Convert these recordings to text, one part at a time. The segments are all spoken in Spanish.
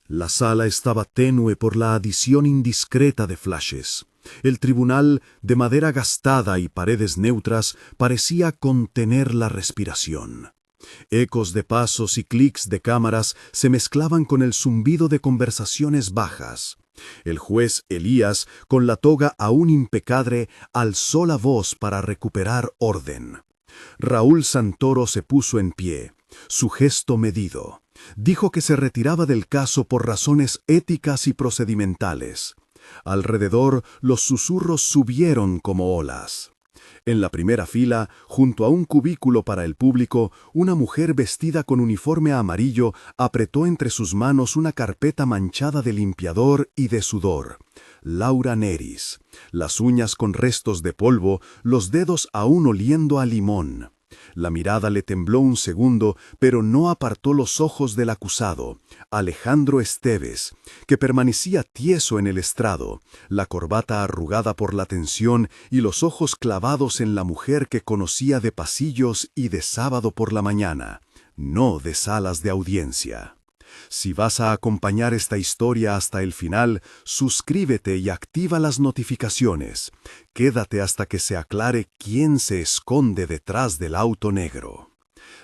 La sala estaba tenue por la adición indiscreta de flashes. El tribunal, de madera gastada y paredes neutras, parecía contener la respiración. Ecos de pasos y clics de cámaras se mezclaban con el zumbido de conversaciones bajas. El juez Elías, con la toga aún impecable, alzó la voz para recuperar orden. Raúl Santoro se puso en pie, su gesto medido. Dijo que se retiraba del caso por razones éticas y procedimentales. Alrededor, los susurros subieron como olas. En la primera fila, junto a un cubículo para el público, una mujer vestida con uniforme amarillo apretó entre sus manos una carpeta manchada de limpiador y de sudor. Laura Neris, las uñas con restos de polvo, los dedos aún oliendo a limón. La mirada le tembló un segundo, pero no apartó los ojos del acusado, Alejandro Esteves, que permanecía tieso en el estrado, la corbata arrugada por la tensión y los ojos clavados en la mujer que conocía de pasillos y de sábado por la mañana, no de salas de audiencia. Si vas a acompañar esta historia hasta el final, suscríbete y activa las notificaciones. Quédate hasta que se aclare quién se esconde detrás del auto negro.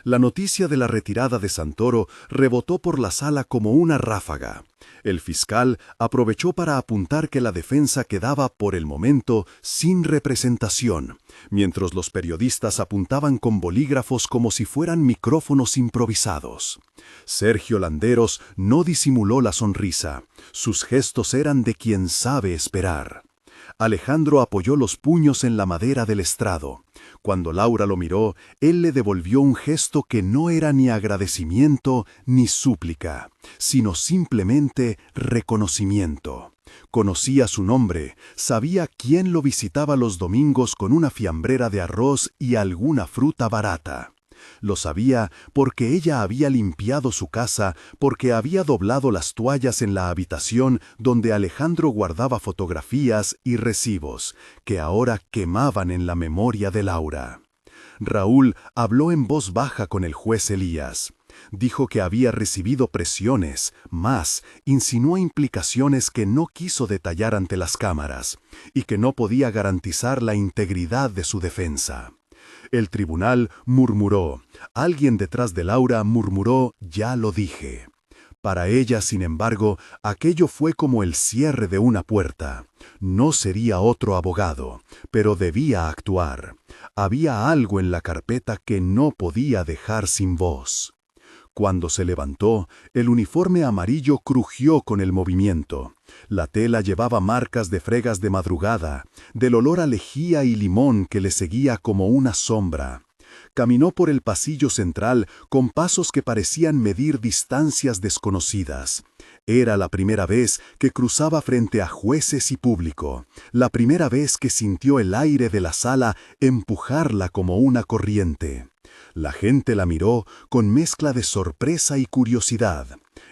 La noticia de la retirada de Santoro rebotó por la sala como una ráfaga. El fiscal aprovechó para apuntar que la defensa quedaba, por el momento, sin representación, mientras los periodistas apuntaban con bolígrafos como si fueran micrófonos improvisados. Sergio Landeros no disimuló la sonrisa. Sus gestos eran de quien sabe esperar. Alejandro apoyó los puños en la madera del estrado. Cuando Laura lo miró, él le devolvió un gesto que no era ni agradecimiento ni súplica, sino simplemente reconocimiento. Conocía su nombre, sabía quién lo visitaba los domingos con una fiambrera de arroz y alguna fruta barata. Lo sabía porque ella había limpiado su casa, porque había doblado las toallas en la habitación donde Alejandro guardaba fotografías y recibos, que ahora quemaban en la memoria de Laura. Raúl habló en voz baja con el juez Elías. Dijo que había recibido presiones, más, insinuó implicaciones que no quiso detallar ante las cámaras, y que no podía garantizar la integridad de su defensa. El tribunal murmuró. Alguien detrás de Laura murmuró, ya lo dije. Para ella, sin embargo, aquello fue como el cierre de una puerta. No sería otro abogado, pero debía actuar. Había algo en la carpeta que no podía dejar sin voz. Cuando se levantó, el uniforme amarillo crujió con el movimiento. La tela llevaba marcas de fregas de madrugada, del olor a lejía y limón que le seguía como una sombra. Caminó por el pasillo central con pasos que parecían medir distancias desconocidas. Era la primera vez que cruzaba frente a jueces y público, la primera vez que sintió el aire de la sala empujarla como una corriente. La gente la miró con mezcla de sorpresa y curiosidad.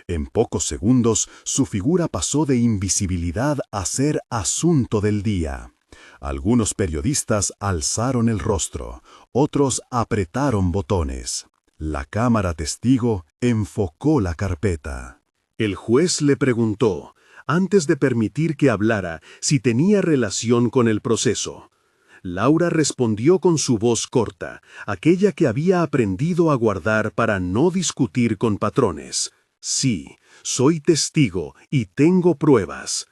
En pocos segundos, su figura pasó de invisibilidad a ser asunto del día. Algunos periodistas alzaron el rostro, otros apretaron botones. La cámara testigo enfocó la carpeta. El juez le preguntó, antes de permitir que hablara, si tenía relación con el proceso. Laura respondió con su voz corta, aquella que había aprendido a guardar para no discutir con patrones. Sí, soy testigo y tengo pruebas.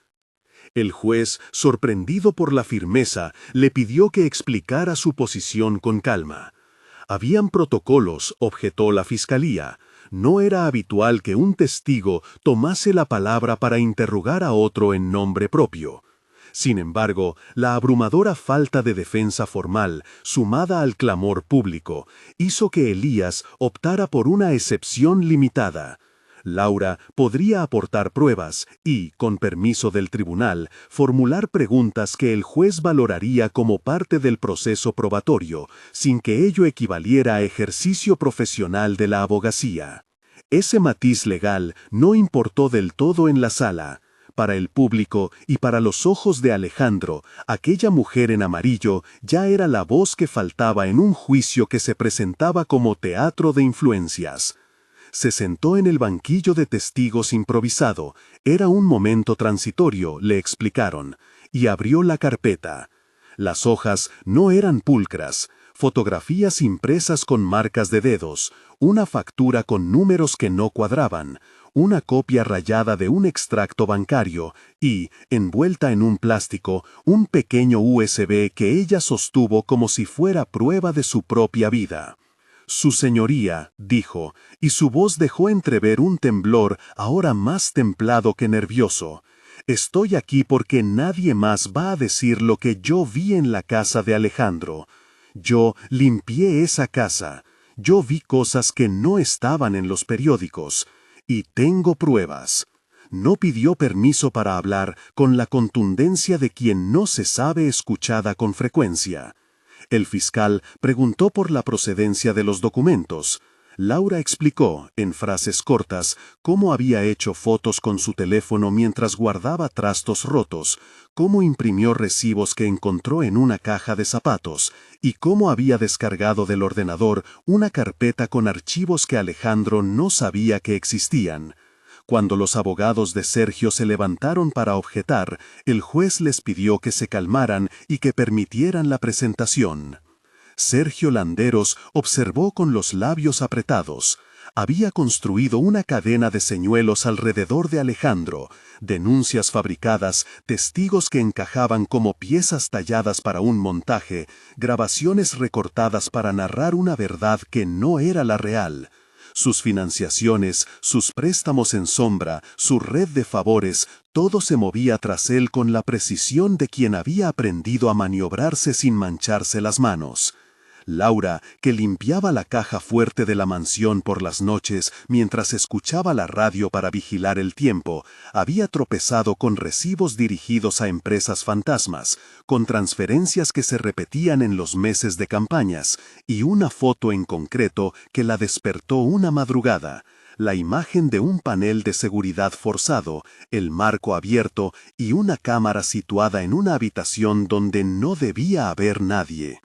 El juez, sorprendido por la firmeza, le pidió que explicara su posición con calma. Habían protocolos, objetó la fiscalía. No era habitual que un testigo tomase la palabra para interrogar a otro en nombre propio. Sin embargo, la abrumadora falta de defensa formal, sumada al clamor público, hizo que Elías optara por una excepción limitada. Laura podría aportar pruebas y, con permiso del tribunal, formular preguntas que el juez valoraría como parte del proceso probatorio, sin que ello equivaliera a ejercicio profesional de la abogacía. Ese matiz legal no importó del todo en la sala. Para el público y para los ojos de Alejandro, aquella mujer en amarillo ya era la voz que faltaba en un juicio que se presentaba como teatro de influencias. Se sentó en el banquillo de testigos improvisado. Era un momento transitorio, le explicaron, y abrió la carpeta. Las hojas no eran pulcras, fotografías impresas con marcas de dedos, una factura con números que no cuadraban, una copia rayada de un extracto bancario y, envuelta en un plástico, un pequeño USB que ella sostuvo como si fuera prueba de su propia vida. Su señoría, dijo, y su voz dejó entrever un temblor ahora más templado que nervioso. Estoy aquí porque nadie más va a decir lo que yo vi en la casa de Alejandro. Yo limpié esa casa. Yo vi cosas que no estaban en los periódicos. Y tengo pruebas. No pidió permiso para hablar con la contundencia de quien no se sabe escuchada con frecuencia. El fiscal preguntó por la procedencia de los documentos. Laura explicó, en frases cortas, cómo había hecho fotos con su teléfono mientras guardaba trastos rotos, cómo imprimió recibos que encontró en una caja de zapatos, y cómo había descargado del ordenador una carpeta con archivos que Alejandro no sabía que existían. Cuando los abogados de Sergio se levantaron para objetar, el juez les pidió que se calmaran y que permitieran la presentación. Sergio Landeros observó con los labios apretados. Había construido una cadena de señuelos alrededor de Alejandro, denuncias fabricadas, testigos que encajaban como piezas talladas para un montaje, grabaciones recortadas para narrar una verdad que no era la real. Sus financiaciones, sus préstamos en sombra, su red de favores, todo se movía tras él con la precisión de quien había aprendido a maniobrarse sin mancharse las manos. Laura, que limpiaba la caja fuerte de la mansión por las noches mientras escuchaba la radio para vigilar el tiempo, había tropezado con recibos dirigidos a empresas fantasmas, con transferencias que se repetían en los meses de campañas, y una foto en concreto que la despertó una madrugada. La imagen de un panel de seguridad forzado, el marco abierto y una cámara situada en una habitación donde no debía haber nadie.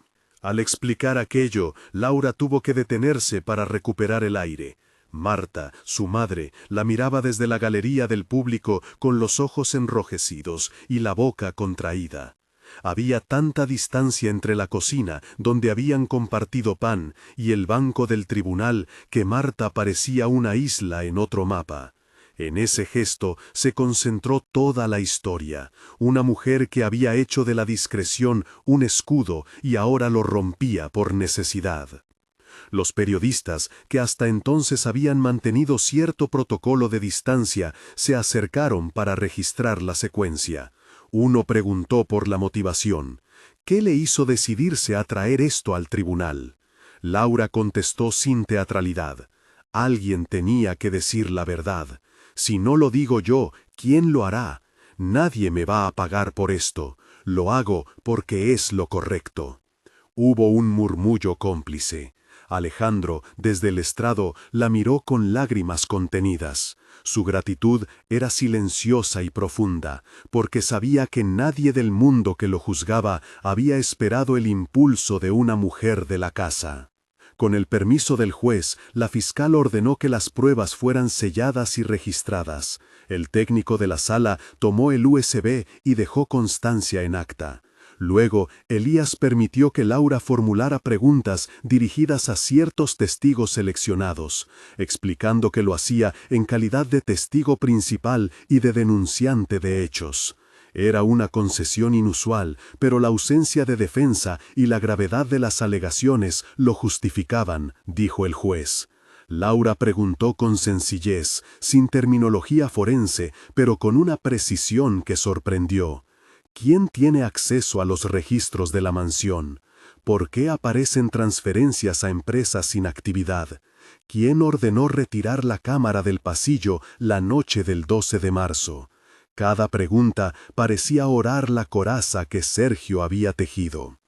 Al explicar aquello, Laura tuvo que detenerse para recuperar el aire. Marta, su madre, la miraba desde la galería del público con los ojos enrojecidos y la boca contraída. Había tanta distancia entre la cocina, donde habían compartido pan, y el banco del tribunal, que Marta parecía una isla en otro mapa. En ese gesto se concentró toda la historia. Una mujer que había hecho de la discreción un escudo y ahora lo rompía por necesidad. Los periodistas, que hasta entonces habían mantenido cierto protocolo de distancia, se acercaron para registrar la secuencia. Uno preguntó por la motivación. ¿Qué le hizo decidirse a traer esto al tribunal? Laura contestó sin teatralidad. Alguien tenía que decir la verdad. Si no lo digo yo, ¿quién lo hará? Nadie me va a pagar por esto. Lo hago porque es lo correcto. Hubo un murmullo cómplice. Alejandro, desde el estrado, la miró con lágrimas contenidas. Su gratitud era silenciosa y profunda, porque sabía que nadie del mundo que lo juzgaba había esperado el impulso de una mujer de la casa. Con el permiso del juez, la fiscal ordenó que las pruebas fueran selladas y registradas. El técnico de la sala tomó el USB y dejó constancia en acta. Luego, Elías permitió que Laura formulara preguntas dirigidas a ciertos testigos seleccionados, explicando que lo hacía en calidad de testigo principal y de denunciante de hechos. Era una concesión inusual, pero la ausencia de defensa y la gravedad de las alegaciones lo justificaban, dijo el juez. Laura preguntó con sencillez, sin terminología forense, pero con una precisión que sorprendió. ¿Quién tiene acceso a los registros de la mansión? ¿Por qué aparecen transferencias a empresas sin actividad? ¿Quién ordenó retirar la cámara del pasillo la noche del 12 de marzo? Cada pregunta parecía orar la coraza que Sergio había tejido.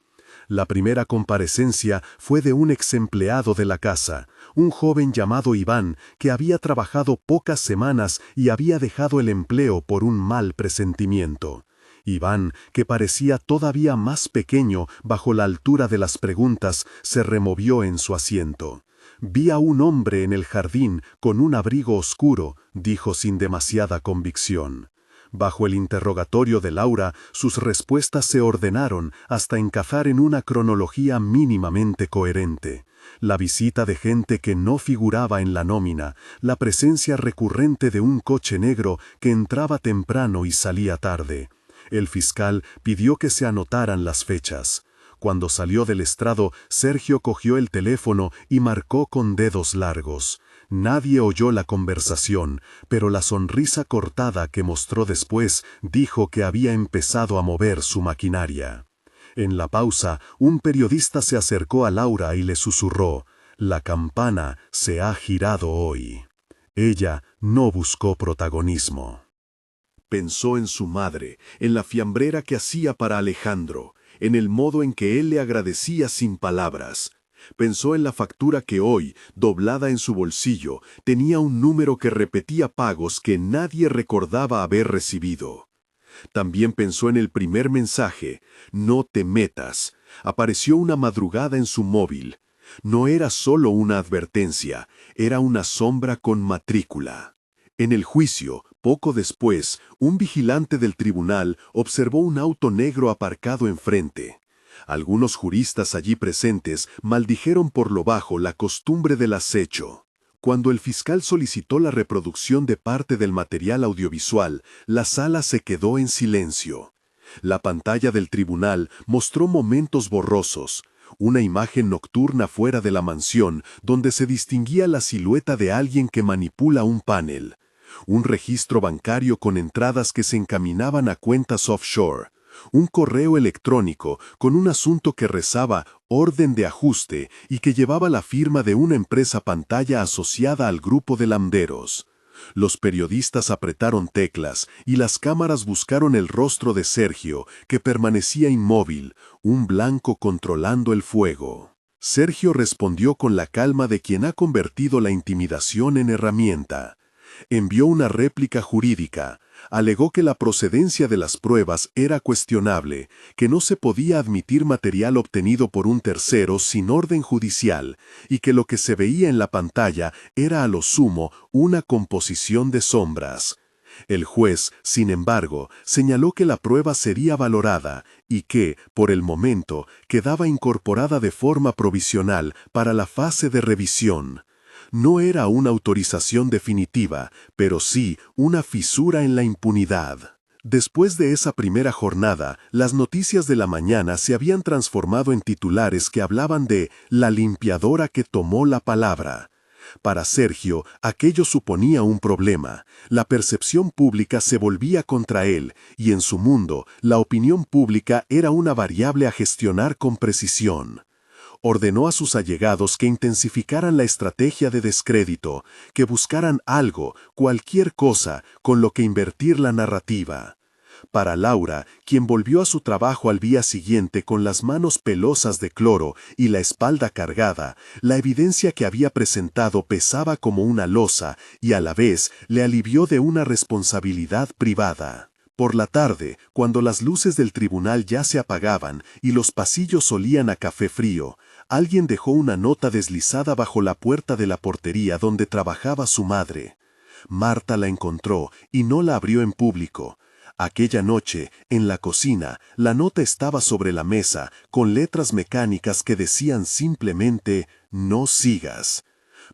La primera comparecencia fue de un exempleado de la casa, un joven llamado Iván, que había trabajado pocas semanas y había dejado el empleo por un mal presentimiento. Iván, que parecía todavía más pequeño bajo la altura de las preguntas, se removió en su asiento. Vi a un hombre en el jardín con un abrigo oscuro, dijo sin demasiada convicción. Bajo el interrogatorio de Laura, sus respuestas se ordenaron hasta encajar en una cronología mínimamente coherente. La visita de gente que no figuraba en la nómina, la presencia recurrente de un coche negro que entraba temprano y salía tarde. El fiscal pidió que se anotaran las fechas. Cuando salió del estrado, Sergio cogió el teléfono y marcó con dedos largos. Nadie oyó la conversación, pero la sonrisa cortada que mostró después dijo que había empezado a mover su maquinaria. En la pausa, un periodista se acercó a Laura y le susurró: «La campana se ha girado hoy». Ella no buscó protagonismo. Pensó en su madre, en la fiambrera que hacía para Alejandro, en el modo en que él le agradecía sin palabras. Pensó en la factura que hoy, doblada en su bolsillo, tenía un número que repetía pagos que nadie recordaba haber recibido. También pensó en el primer mensaje: «No te metas». Apareció una madrugada en su móvil. No era solo una advertencia, era una sombra con matrícula. En el juicio, poco después, un vigilante del tribunal observó un auto negro aparcado enfrente. Algunos juristas allí presentes maldijeron por lo bajo la costumbre del acecho. Cuando el fiscal solicitó la reproducción de parte del material audiovisual, la sala se quedó en silencio. La pantalla del tribunal mostró momentos borrosos, una imagen nocturna fuera de la mansión donde se distinguía la silueta de alguien que manipula un panel, un registro bancario con entradas que se encaminaban a cuentas offshore, un correo electrónico con un asunto que rezaba «orden de ajuste» y que llevaba la firma de una empresa pantalla asociada al grupo de Landeros. Los periodistas apretaron teclas y las cámaras buscaron el rostro de Sergio, que permanecía inmóvil, un blanco controlando el fuego. Sergio respondió con la calma de quien ha convertido la intimidación en herramienta. Envió una réplica jurídica. Alegó que la procedencia de las pruebas era cuestionable, que no se podía admitir material obtenido por un tercero sin orden judicial, y que lo que se veía en la pantalla era a lo sumo una composición de sombras. El juez, sin embargo, señaló que la prueba sería valorada y que, por el momento, quedaba incorporada de forma provisional para la fase de revisión. No era una autorización definitiva, pero sí una fisura en la impunidad. Después de esa primera jornada, las noticias de la mañana se habían transformado en titulares que hablaban de «la limpiadora que tomó la palabra». Para Sergio, aquello suponía un problema. La percepción pública se volvía contra él, y en su mundo, la opinión pública era una variable a gestionar con precisión. Ordenó a sus allegados que intensificaran la estrategia de descrédito, que buscaran algo, cualquier cosa, con lo que invertir la narrativa. Para Laura, quien volvió a su trabajo al día siguiente con las manos pelosas de cloro y la espalda cargada, la evidencia que había presentado pesaba como una losa y a la vez le alivió de una responsabilidad privada. Por la tarde, cuando las luces del tribunal ya se apagaban y los pasillos olían a café frío, alguien dejó una nota deslizada bajo la puerta de la portería donde trabajaba su madre. Marta la encontró y no la abrió en público. Aquella noche, en la cocina, la nota estaba sobre la mesa, con letras mecánicas que decían simplemente «No sigas».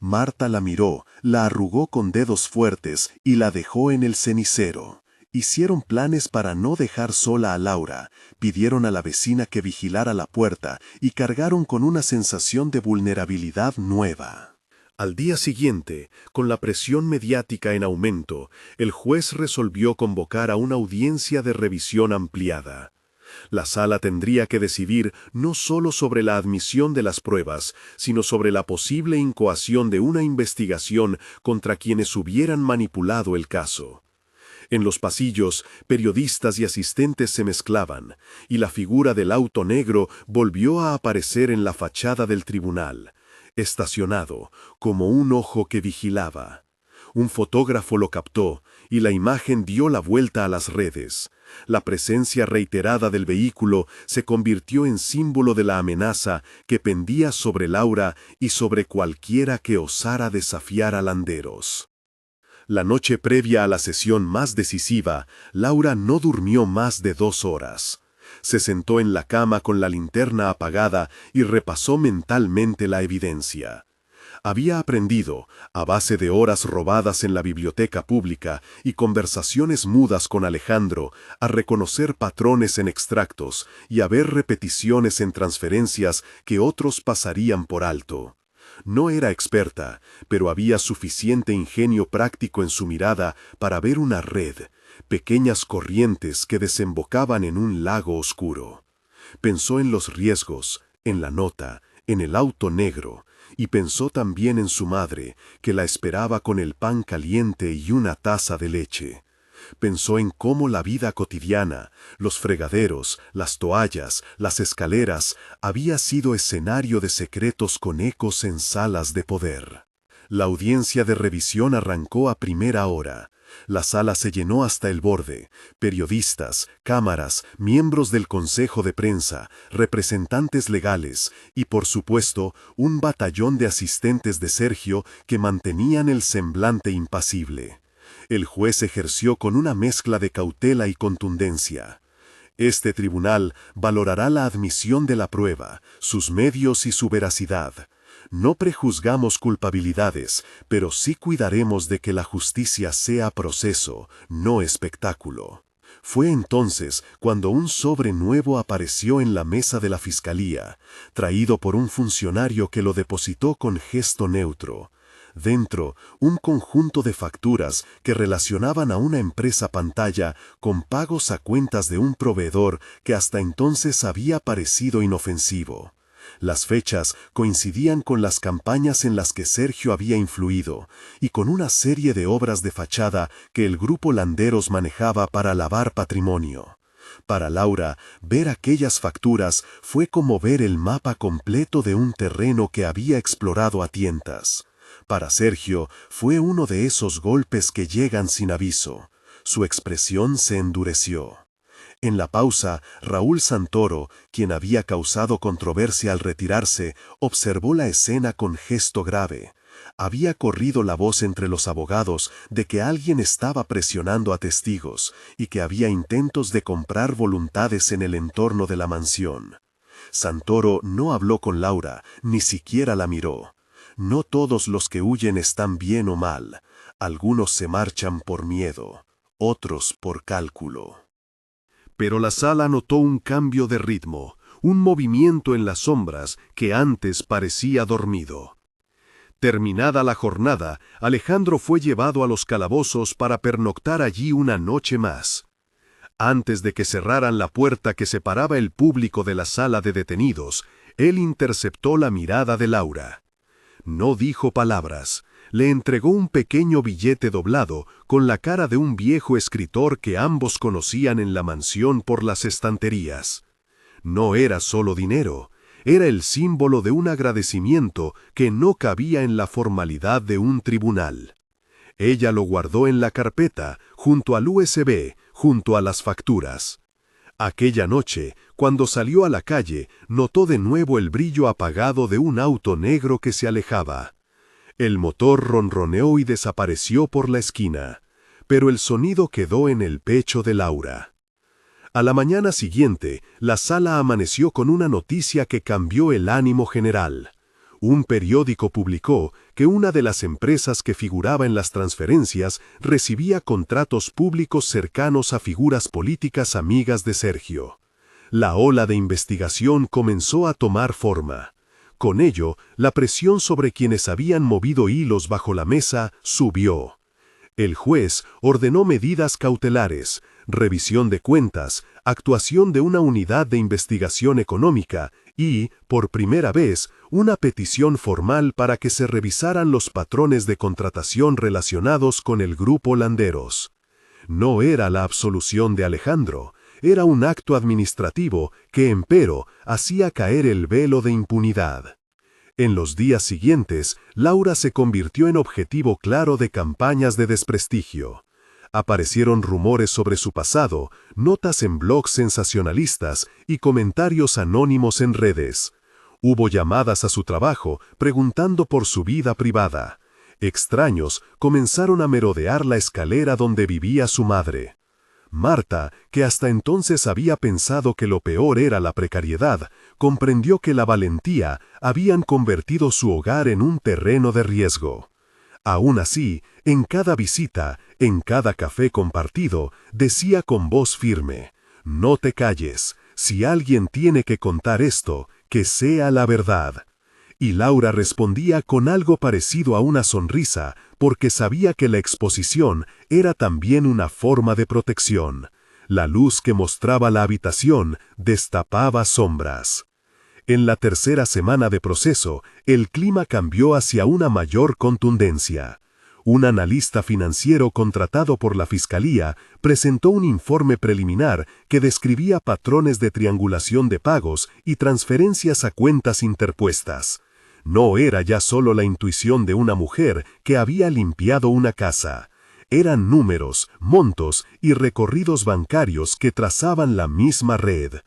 Marta la miró, la arrugó con dedos fuertes y la dejó en el cenicero. Hicieron planes para no dejar sola a Laura, pidieron a la vecina que vigilara la puerta y cargaron con una sensación de vulnerabilidad nueva. Al día siguiente, con la presión mediática en aumento, el juez resolvió convocar a una audiencia de revisión ampliada. La sala tendría que decidir no solo sobre la admisión de las pruebas, sino sobre la posible incoación de una investigación contra quienes hubieran manipulado el caso. En los pasillos, periodistas y asistentes se mezclaban, y la figura del auto negro volvió a aparecer en la fachada del tribunal, estacionado, como un ojo que vigilaba. Un fotógrafo lo captó, y la imagen dio la vuelta a las redes. La presencia reiterada del vehículo se convirtió en símbolo de la amenaza que pendía sobre Laura y sobre cualquiera que osara desafiar a Landeros. La noche previa a la sesión más decisiva, Laura no durmió más de 2 horas. Se sentó en la cama con la linterna apagada y repasó mentalmente la evidencia. Había aprendido, a base de horas robadas en la biblioteca pública y conversaciones mudas con Alejandro, a reconocer patrones en extractos y a ver repeticiones en transferencias que otros pasarían por alto. No era experta, pero había suficiente ingenio práctico en su mirada para ver una red, pequeñas corrientes que desembocaban en un lago oscuro. Pensó en los riesgos, en la nota, en el auto negro, y pensó también en su madre, que la esperaba con el pan caliente y una taza de leche. Pensó en cómo la vida cotidiana, los fregaderos, las toallas, las escaleras, había sido escenario de secretos con ecos en salas de poder. La audiencia de revisión arrancó a primera hora. La sala se llenó hasta el borde. Periodistas, cámaras, miembros del consejo de prensa, representantes legales y, por supuesto, un batallón de asistentes de Sergio que mantenían el semblante impasible. El juez ejerció con una mezcla de cautela y contundencia. Este tribunal valorará la admisión de la prueba, sus medios y su veracidad. No prejuzgamos culpabilidades, pero sí cuidaremos de que la justicia sea proceso, no espectáculo. Fue entonces cuando un sobre nuevo apareció en la mesa de la fiscalía, traído por un funcionario que lo depositó con gesto neutro. Dentro, un conjunto de facturas que relacionaban a una empresa pantalla con pagos a cuentas de un proveedor que hasta entonces había parecido inofensivo. Las fechas coincidían con las campañas en las que Sergio había influido y con una serie de obras de fachada que el grupo Landeros manejaba para lavar patrimonio. Para Laura, ver aquellas facturas fue como ver el mapa completo de un terreno que había explorado a tientas. Para Sergio, fue uno de esos golpes que llegan sin aviso. Su expresión se endureció. En la pausa, Raúl Santoro, quien había causado controversia al retirarse, observó la escena con gesto grave. Había corrido la voz entre los abogados de que alguien estaba presionando a testigos y que había intentos de comprar voluntades en el entorno de la mansión. Santoro no habló con Laura, ni siquiera la miró. No todos los que huyen están bien o mal. Algunos se marchan por miedo, otros por cálculo. Pero la sala notó un cambio de ritmo, un movimiento en las sombras que antes parecía dormido. Terminada la jornada, Alejandro fue llevado a los calabozos para pernoctar allí una noche más. Antes de que cerraran la puerta que separaba el público de la sala de detenidos, él interceptó la mirada de Laura. No dijo palabras. Le entregó un pequeño billete doblado con la cara de un viejo escritor que ambos conocían en la mansión por las estanterías. No era solo dinero, era el símbolo de un agradecimiento que no cabía en la formalidad de un tribunal. Ella lo guardó en la carpeta, junto al USB, junto a las facturas. Aquella noche, cuando salió a la calle, notó de nuevo el brillo apagado de un auto negro que se alejaba. El motor ronroneó y desapareció por la esquina, pero el sonido quedó en el pecho de Laura. A la mañana siguiente, la sala amaneció con una noticia que cambió el ánimo general. Un periódico publicó que una de las empresas que figuraba en las transferencias recibía contratos públicos cercanos a figuras políticas amigas de Sergio. La ola de investigación comenzó a tomar forma. Con ello, la presión sobre quienes habían movido hilos bajo la mesa subió. El juez ordenó medidas cautelares, revisión de cuentas, actuación de una unidad de investigación económica y, por primera vez, una petición formal para que se revisaran los patrones de contratación relacionados con el grupo Landeros. No era la absolución de Alejandro, era un acto administrativo que, empero, hacía caer el velo de impunidad. En los días siguientes, Laura se convirtió en objetivo claro de campañas de desprestigio. Aparecieron rumores sobre su pasado, notas en blogs sensacionalistas y comentarios anónimos en redes. Hubo llamadas a su trabajo preguntando por su vida privada. Extraños comenzaron a merodear la escalera donde vivía su madre. Marta, que hasta entonces había pensado que lo peor era la precariedad, comprendió que la valentía habían convertido su hogar en un terreno de riesgo. Aún así, en cada visita, en cada café compartido, decía con voz firme: «No te calles, si alguien tiene que contar esto, que sea la verdad». Y Laura respondía con algo parecido a una sonrisa, porque sabía que la exposición era también una forma de protección. La luz que mostraba la habitación destapaba sombras. En la tercera semana de proceso, el clima cambió hacia una mayor contundencia. Un analista financiero contratado por la Fiscalía presentó un informe preliminar que describía patrones de triangulación de pagos y transferencias a cuentas interpuestas. No era ya solo la intuición de una mujer que había limpiado una casa. Eran números, montos y recorridos bancarios que trazaban la misma red.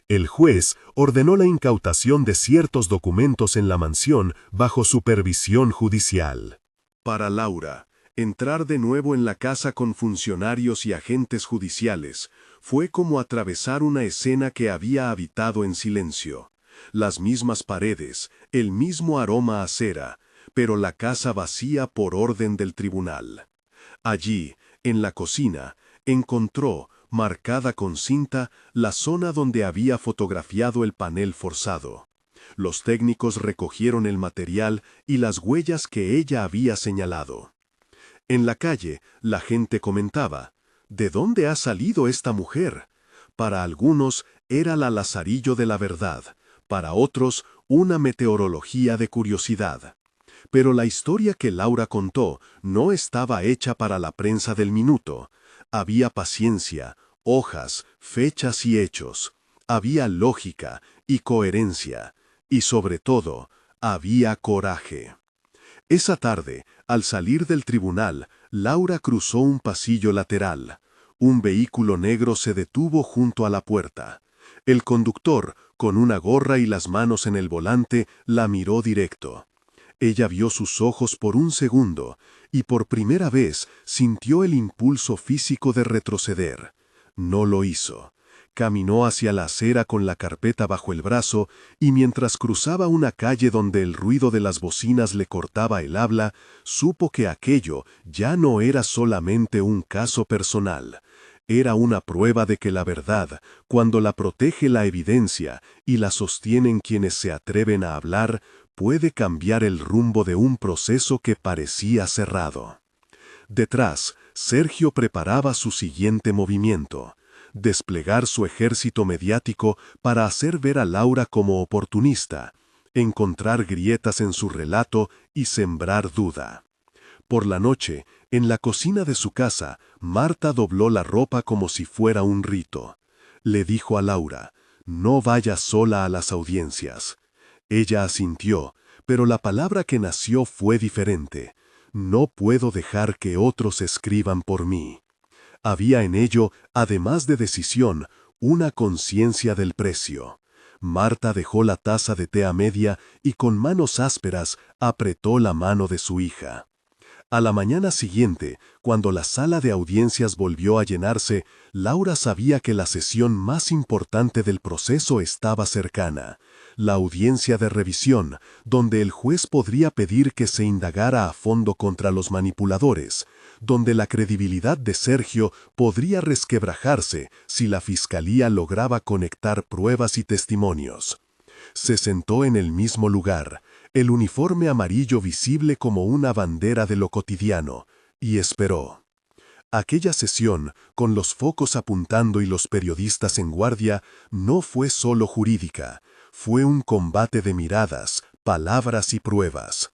El juez ordenó la incautación de ciertos documentos en la mansión bajo supervisión judicial. Para Laura, entrar de nuevo en la casa con funcionarios y agentes judiciales fue como atravesar una escena que había habitado en silencio. Las mismas paredes, el mismo aroma a cera, pero la casa vacía por orden del tribunal. Allí, en la cocina, encontró, marcada con cinta, la zona donde había fotografiado el panel forzado. Los técnicos recogieron el material y las huellas que ella había señalado. En la calle, la gente comentaba: «¿De dónde ha salido esta mujer?». Para algunos era la Lazarillo de la verdad, para otros una meteorología de curiosidad. Pero la historia que Laura contó no estaba hecha para la prensa del minuto. Había paciencia, hojas, fechas y hechos. Había lógica y coherencia. Y sobre todo, había coraje. Esa tarde, al salir del tribunal, Laura cruzó un pasillo lateral. Un vehículo negro se detuvo junto a la puerta. El conductor, con una gorra y las manos en el volante, la miró directo. Ella vio sus ojos por un segundo y por primera vez sintió el impulso físico de retroceder. No lo hizo. Caminó hacia la acera con la carpeta bajo el brazo y mientras cruzaba una calle donde el ruido de las bocinas le cortaba el habla, supo que aquello ya no era solamente un caso personal. Era una prueba de que la verdad, cuando la protege la evidencia y la sostienen quienes se atreven a hablar, puede cambiar el rumbo de un proceso que parecía cerrado. Detrás, Sergio preparaba su siguiente movimiento: desplegar su ejército mediático para hacer ver a Laura como oportunista, encontrar grietas en su relato y sembrar duda. Por la noche, en la cocina de su casa, Marta dobló la ropa como si fuera un rito. Le dijo a Laura: «No vayas sola a las audiencias». Ella asintió, pero la palabra que nació fue diferente: «No puedo dejar que otros escriban por mí». Había en ello, además de decisión, una conciencia del precio. Marta dejó la taza de té a media y con manos ásperas apretó la mano de su hija. A la mañana siguiente, cuando la sala de audiencias volvió a llenarse, Laura sabía que la sesión más importante del proceso estaba cercana: la audiencia de revisión, donde el juez podría pedir que se indagara a fondo contra los manipuladores, donde la credibilidad de Sergio podría resquebrajarse si la fiscalía lograba conectar pruebas y testimonios. Se sentó en el mismo lugar, el uniforme amarillo visible como una bandera de lo cotidiano, y esperó. Aquella sesión, con los focos apuntando y los periodistas en guardia, no fue solo jurídica, fue un combate de miradas, palabras y pruebas.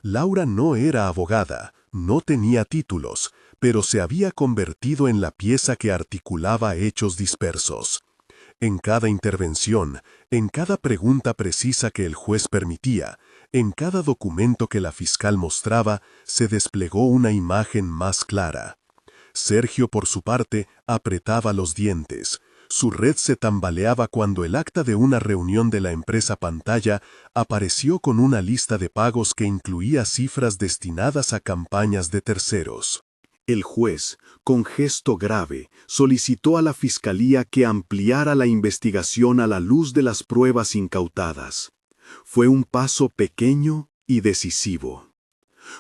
Laura no era abogada, no tenía títulos, pero se había convertido en la pieza que articulaba hechos dispersos. En cada intervención, en cada pregunta precisa que el juez permitía, en cada documento que la fiscal mostraba, se desplegó una imagen más clara. Sergio, por su parte, apretaba los dientes. Su red se tambaleaba cuando el acta de una reunión de la empresa Pantalla apareció con una lista de pagos que incluía cifras destinadas a campañas de terceros. El juez, con gesto grave, solicitó a la fiscalía que ampliara la investigación a la luz de las pruebas incautadas. Fue un paso pequeño y decisivo.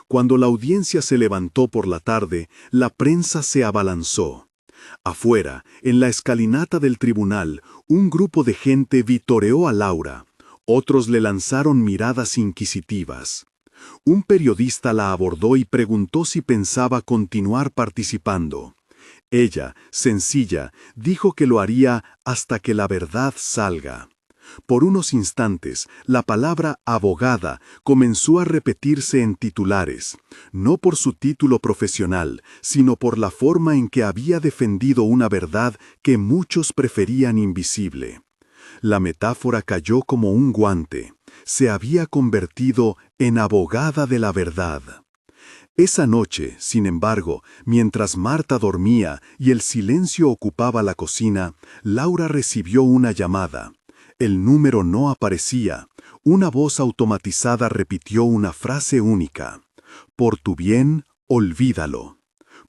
Cuando la audiencia se levantó por la tarde, la prensa se abalanzó. Afuera, en la escalinata del tribunal, un grupo de gente vitoreó a Laura. Otros le lanzaron miradas inquisitivas. Un periodista la abordó y preguntó si pensaba continuar participando. Ella, sencilla, dijo que lo haría hasta que la verdad salga. Por unos instantes, la palabra abogada comenzó a repetirse en titulares, no por su título profesional, sino por la forma en que había defendido una verdad que muchos preferían invisible. La metáfora cayó como un guante. Se había convertido en abogada de la verdad. Esa noche, sin embargo, mientras Marta dormía y el silencio ocupaba la cocina, Laura recibió una llamada. El número no aparecía. Una voz automatizada repitió una frase única. «Por tu bien, olvídalo».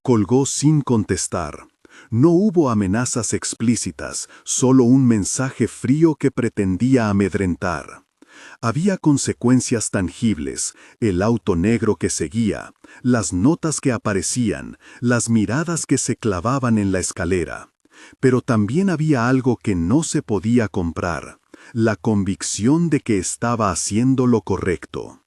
Colgó sin contestar. No hubo amenazas explícitas, solo un mensaje frío que pretendía amedrentar. Había consecuencias tangibles, el auto negro que seguía, las notas que aparecían, las miradas que se clavaban en la escalera. Pero también había algo que no se podía comprar, la convicción de que estaba haciendo lo correcto.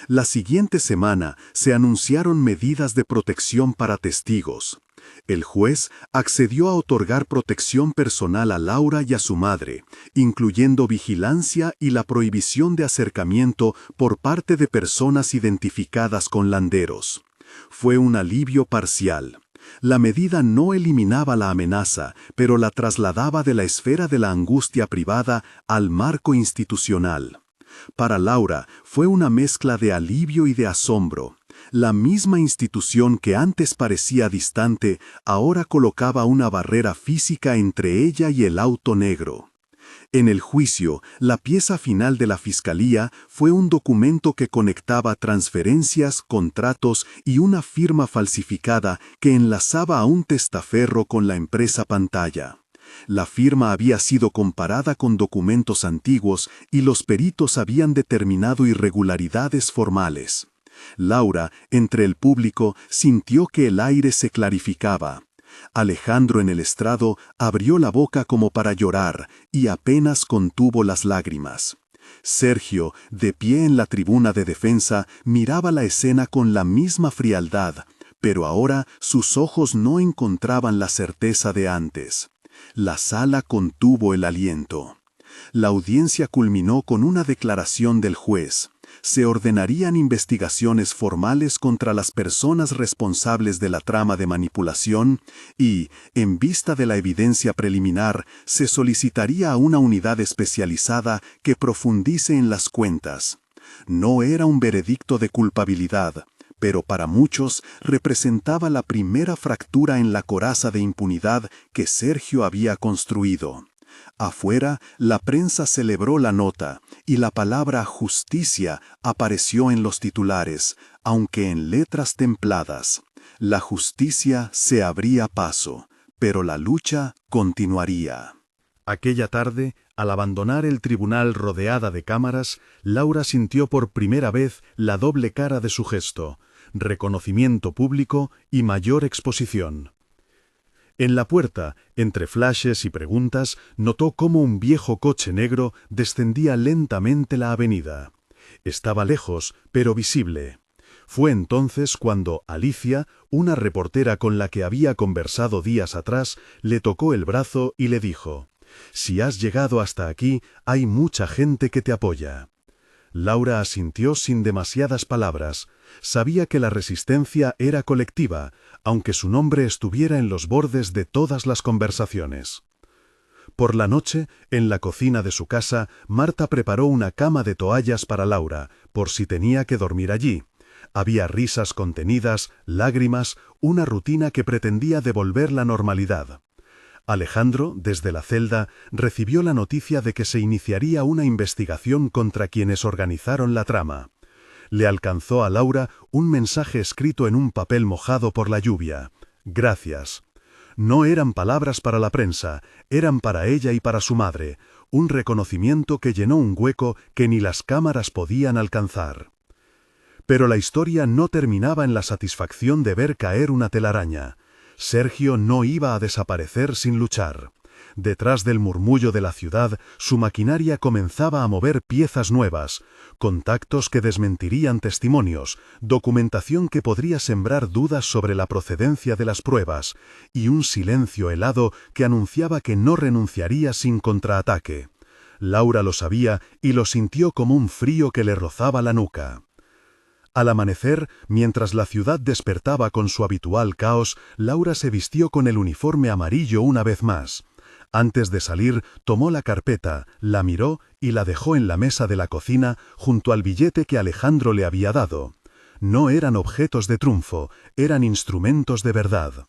La siguiente semana se anunciaron medidas de protección para testigos. El juez accedió a otorgar protección personal a Laura y a su madre, incluyendo vigilancia y la prohibición de acercamiento por parte de personas identificadas con landeros. Fue un alivio parcial. La medida no eliminaba la amenaza, pero la trasladaba de la esfera de la angustia privada al marco institucional. Para Laura fue una mezcla de alivio y de asombro. La misma institución que antes parecía distante, ahora colocaba una barrera física entre ella y el auto negro. En el juicio, la pieza final de la fiscalía fue un documento que conectaba transferencias, contratos y una firma falsificada que enlazaba a un testaferro con la empresa Pantalla. La firma había sido comparada con documentos antiguos y los peritos habían determinado irregularidades formales. Laura, entre el público, sintió que el aire se clarificaba. Alejandro en el estrado abrió la boca como para llorar y apenas contuvo las lágrimas. Sergio, de pie en la tribuna de defensa, miraba la escena con la misma frialdad, pero ahora sus ojos no encontraban la certeza de antes. La sala contuvo el aliento. La audiencia culminó con una declaración del juez. Se ordenarían investigaciones formales contra las personas responsables de la trama de manipulación y, en vista de la evidencia preliminar, se solicitaría a una unidad especializada que profundice en las cuentas. No era un veredicto de culpabilidad, pero para muchos representaba la primera fractura en la coraza de impunidad que Sergio había construido. Afuera, la prensa celebró la nota y la palabra justicia apareció en los titulares, aunque en letras templadas. La justicia se abría paso, pero la lucha continuaría. Aquella tarde, al abandonar el tribunal rodeada de cámaras, Laura sintió por primera vez la doble cara de su gesto, reconocimiento público y mayor exposición. En la puerta, entre flashes y preguntas, notó cómo un viejo coche negro descendía lentamente la avenida. Estaba lejos, pero visible. Fue entonces cuando Alicia, una reportera con la que había conversado días atrás, le tocó el brazo y le dijo: «Si has llegado hasta aquí, hay mucha gente que te apoya». Laura asintió sin demasiadas palabras. Sabía que la resistencia era colectiva, aunque su nombre estuviera en los bordes de todas las conversaciones. Por la noche, en la cocina de su casa, Marta preparó una cama de toallas para Laura, por si tenía que dormir allí. Había risas contenidas, lágrimas, una rutina que pretendía devolver la normalidad. Alejandro, desde la celda, recibió la noticia de que se iniciaría una investigación contra quienes organizaron la trama. Le alcanzó a Laura un mensaje escrito en un papel mojado por la lluvia. «Gracias». No eran palabras para la prensa, eran para ella y para su madre, un reconocimiento que llenó un hueco que ni las cámaras podían alcanzar. Pero la historia no terminaba en la satisfacción de ver caer una telaraña. Sergio no iba a desaparecer sin luchar. Detrás del murmullo de la ciudad, su maquinaria comenzaba a mover piezas nuevas, contactos que desmentirían testimonios, documentación que podría sembrar dudas sobre la procedencia de las pruebas, y un silencio helado que anunciaba que no renunciaría sin contraataque. Laura lo sabía y lo sintió como un frío que le rozaba la nuca. Al amanecer, mientras la ciudad despertaba con su habitual caos, Laura se vistió con el uniforme amarillo una vez más. Antes de salir, tomó la carpeta, la miró y la dejó en la mesa de la cocina junto al billete que Alejandro le había dado. No eran objetos de trunfo, eran instrumentos de verdad.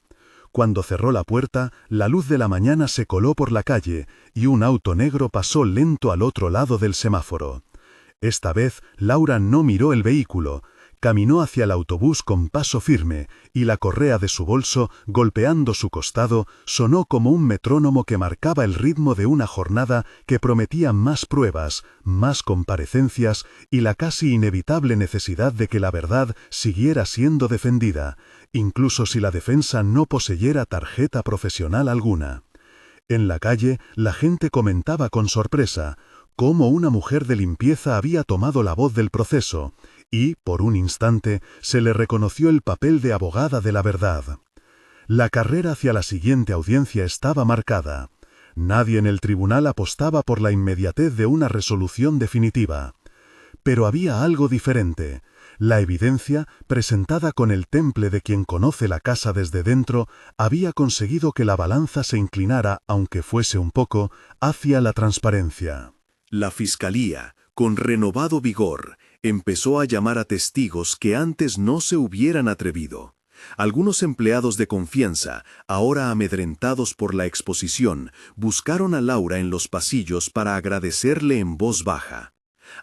Cuando cerró la puerta, la luz de la mañana se coló por la calle y un auto negro pasó lento al otro lado del semáforo. Esta vez, Laura no miró el vehículo. Caminó hacia el autobús con paso firme, y la correa de su bolso, golpeando su costado, sonó como un metrónomo que marcaba el ritmo de una jornada que prometía más pruebas, más comparecencias y la casi inevitable necesidad de que la verdad siguiera siendo defendida, incluso si la defensa no poseyera tarjeta profesional alguna. En la calle, la gente comentaba con sorpresa cómo una mujer de limpieza había tomado la voz del proceso, y, por un instante, se le reconoció el papel de abogada de la verdad. La carrera hacia la siguiente audiencia estaba marcada. Nadie en el tribunal apostaba por la inmediatez de una resolución definitiva. Pero había algo diferente. La evidencia, presentada con el temple de quien conoce la casa desde dentro, había conseguido que la balanza se inclinara, aunque fuese un poco, hacia la transparencia. La fiscalía, con renovado vigor, empezó a llamar a testigos que antes no se hubieran atrevido. Algunos empleados de confianza, ahora amedrentados por la exposición, buscaron a Laura en los pasillos para agradecerle en voz baja.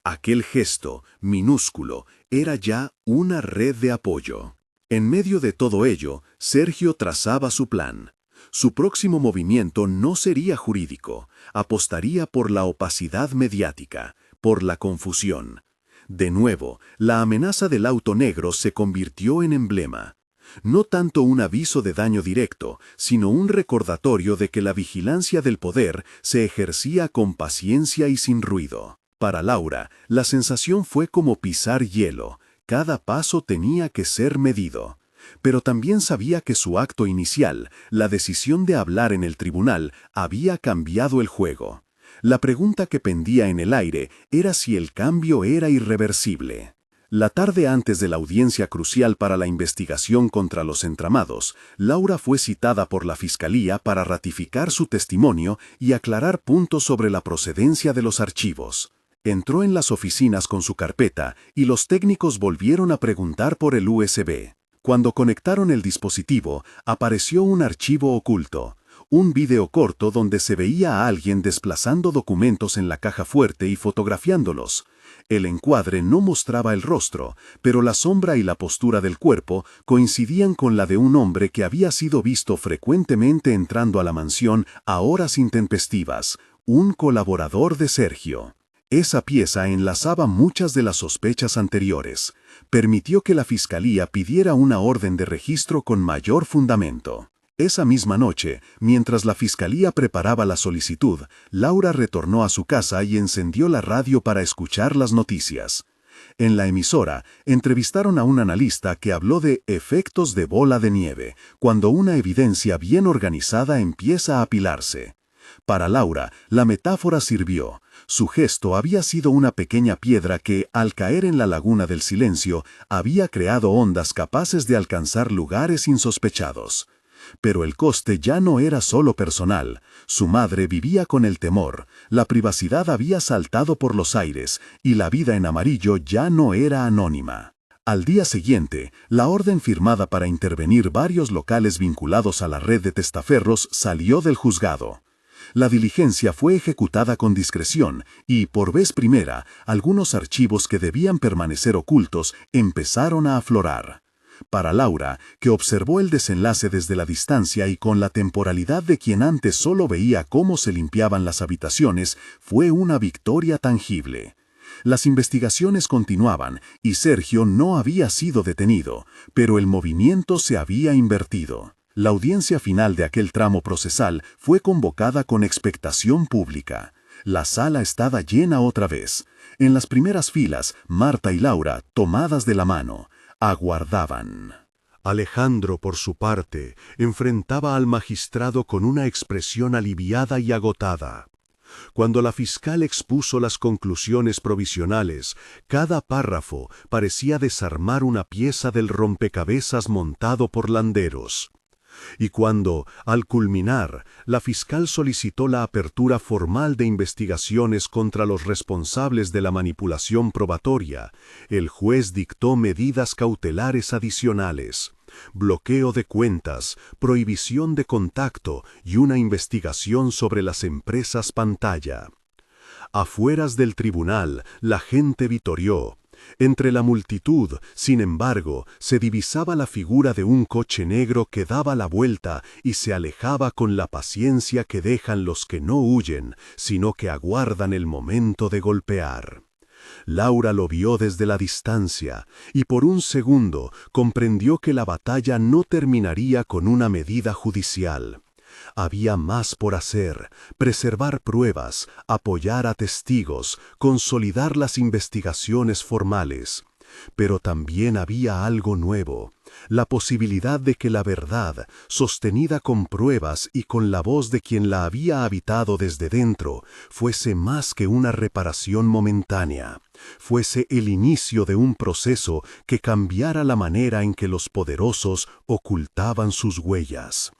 Aquel gesto, minúsculo, era ya una red de apoyo. En medio de todo ello, Sergio trazaba su plan. Su próximo movimiento no sería jurídico, apostaría por la opacidad mediática, por la confusión. De nuevo, la amenaza del auto negro se convirtió en emblema. No tanto un aviso de daño directo, sino un recordatorio de que la vigilancia del poder se ejercía con paciencia y sin ruido. Para Laura, la sensación fue como pisar hielo. Cada paso tenía que ser medido. Pero también sabía que su acto inicial, la decisión de hablar en el tribunal, había cambiado el juego. La pregunta que pendía en el aire era si el cambio era irreversible. La tarde antes de la audiencia crucial para la investigación contra los entramados, Laura fue citada por la fiscalía para ratificar su testimonio y aclarar puntos sobre la procedencia de los archivos. Entró en las oficinas con su carpeta y los técnicos volvieron a preguntar por el USB. Cuando conectaron el dispositivo, apareció un archivo oculto. Un video corto donde se veía a alguien desplazando documentos en la caja fuerte y fotografiándolos. El encuadre no mostraba el rostro, pero la sombra y la postura del cuerpo coincidían con la de un hombre que había sido visto frecuentemente entrando a la mansión a horas intempestivas, un colaborador de Sergio. Esa pieza enlazaba muchas de las sospechas anteriores. Permitió que la fiscalía pidiera una orden de registro con mayor fundamento. Esa misma noche, mientras la fiscalía preparaba la solicitud, Laura retornó a su casa y encendió la radio para escuchar las noticias. En la emisora, entrevistaron a un analista que habló de efectos de bola de nieve, cuando una evidencia bien organizada empieza a apilarse. Para Laura, la metáfora sirvió. Su gesto había sido una pequeña piedra que, al caer en la laguna del silencio, había creado ondas capaces de alcanzar lugares insospechados. Pero el coste ya no era solo personal. Su madre vivía con el temor, la privacidad había saltado por los aires y la vida en amarillo ya no era anónima. Al día siguiente, la orden firmada para intervenir varios locales vinculados a la red de testaferros salió del juzgado. La diligencia fue ejecutada con discreción y, por vez primera, algunos archivos que debían permanecer ocultos empezaron a aflorar. Para Laura, que observó el desenlace desde la distancia y con la temporalidad de quien antes solo veía cómo se limpiaban las habitaciones, fue una victoria tangible. Las investigaciones continuaban y Sergio no había sido detenido, pero el movimiento se había invertido. La audiencia final de aquel tramo procesal fue convocada con expectación pública. La sala estaba llena otra vez. En las primeras filas, Marta y Laura, tomadas de la mano, aguardaban. Alejandro, por su parte, enfrentaba al magistrado con una expresión aliviada y agotada. Cuando la fiscal expuso las conclusiones provisionales, cada párrafo parecía desarmar una pieza del rompecabezas montado por Landeros. Y cuando, al culminar, la fiscal solicitó la apertura formal de investigaciones contra los responsables de la manipulación probatoria, el juez dictó medidas cautelares adicionales: bloqueo de cuentas, prohibición de contacto y una investigación sobre las empresas pantalla. Afueras del tribunal, la gente vitorió. Entre la multitud, sin embargo, se divisaba la figura de un coche negro que daba la vuelta y se alejaba con la paciencia que dejan los que no huyen, sino que aguardan el momento de golpear. Laura lo vio desde la distancia y por un segundo comprendió que la batalla no terminaría con una medida judicial. Había más por hacer: preservar pruebas, apoyar a testigos, consolidar las investigaciones formales. Pero también había algo nuevo: la posibilidad de que la verdad, sostenida con pruebas y con la voz de quien la había habitado desde dentro, fuese más que una reparación momentánea, fuese el inicio de un proceso que cambiara la manera en que los poderosos ocultaban sus huellas.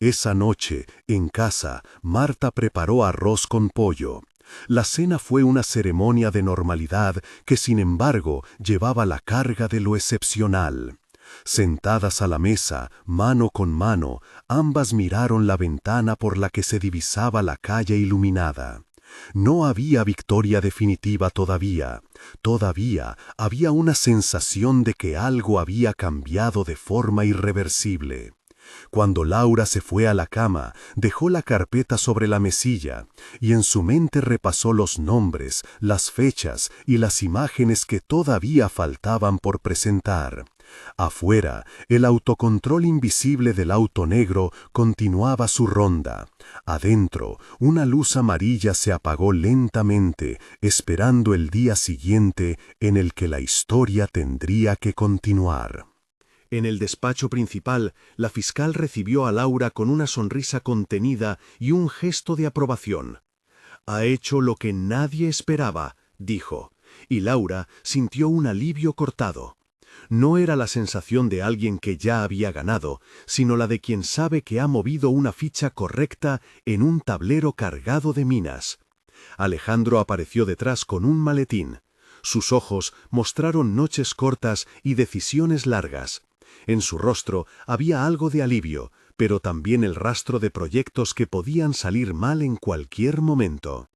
Esa noche, en casa, Marta preparó arroz con pollo. La cena fue una ceremonia de normalidad que, sin embargo, llevaba la carga de lo excepcional. Sentadas a la mesa, mano con mano, ambas miraron la ventana por la que se divisaba la calle iluminada. No había victoria definitiva todavía. Todavía había una sensación de que algo había cambiado de forma irreversible. Cuando Laura se fue a la cama, dejó la carpeta sobre la mesilla y en su mente repasó los nombres, las fechas y las imágenes que todavía faltaban por presentar. Afuera, el autocontrol invisible del auto negro continuaba su ronda. Adentro, una luz amarilla se apagó lentamente, esperando el día siguiente en el que la historia tendría que continuar. En el despacho principal, la fiscal recibió a Laura con una sonrisa contenida y un gesto de aprobación. «Ha hecho lo que nadie esperaba», dijo, y Laura sintió un alivio cortado. No era la sensación de alguien que ya había ganado, sino la de quien sabe que ha movido una ficha correcta en un tablero cargado de minas. Alejandro apareció detrás con un maletín. Sus ojos mostraron noches cortas y decisiones largas. En su rostro había algo de alivio, pero también el rastro de proyectos que podían salir mal en cualquier momento.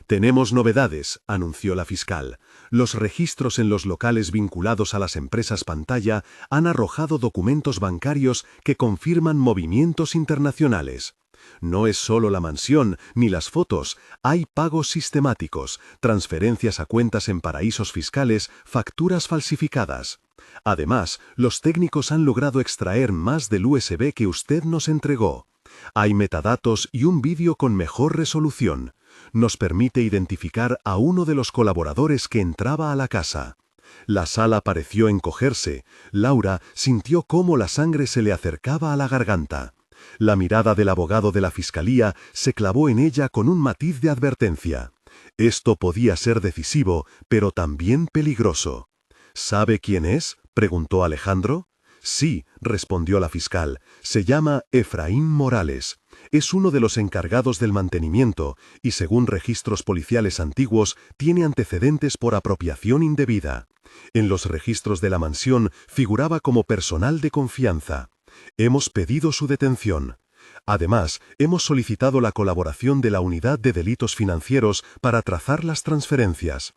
«Tenemos novedades», anunció la fiscal. «Los registros en los locales vinculados a las empresas pantalla han arrojado documentos bancarios que confirman movimientos internacionales. No es solo la mansión ni las fotos, hay pagos sistemáticos, transferencias a cuentas en paraísos fiscales, facturas falsificadas. Además, los técnicos han logrado extraer más del USB que usted nos entregó. Hay metadatos y un vídeo con mejor resolución. Nos permite identificar a uno de los colaboradores que entraba a la casa». La sala pareció encogerse. Laura sintió cómo la sangre se le acercaba a la garganta. La mirada del abogado de la fiscalía se clavó en ella con un matiz de advertencia. Esto podía ser decisivo, pero también peligroso. «¿Sabe quién es?», preguntó Alejandro. «Sí», respondió la fiscal, «se llama Efraín Morales. Es uno de los encargados del mantenimiento y, según registros policiales antiguos, tiene antecedentes por apropiación indebida. En los registros de la mansión figuraba como personal de confianza. Hemos pedido su detención. Además, hemos solicitado la colaboración de la Unidad de Delitos Financieros para trazar las transferencias.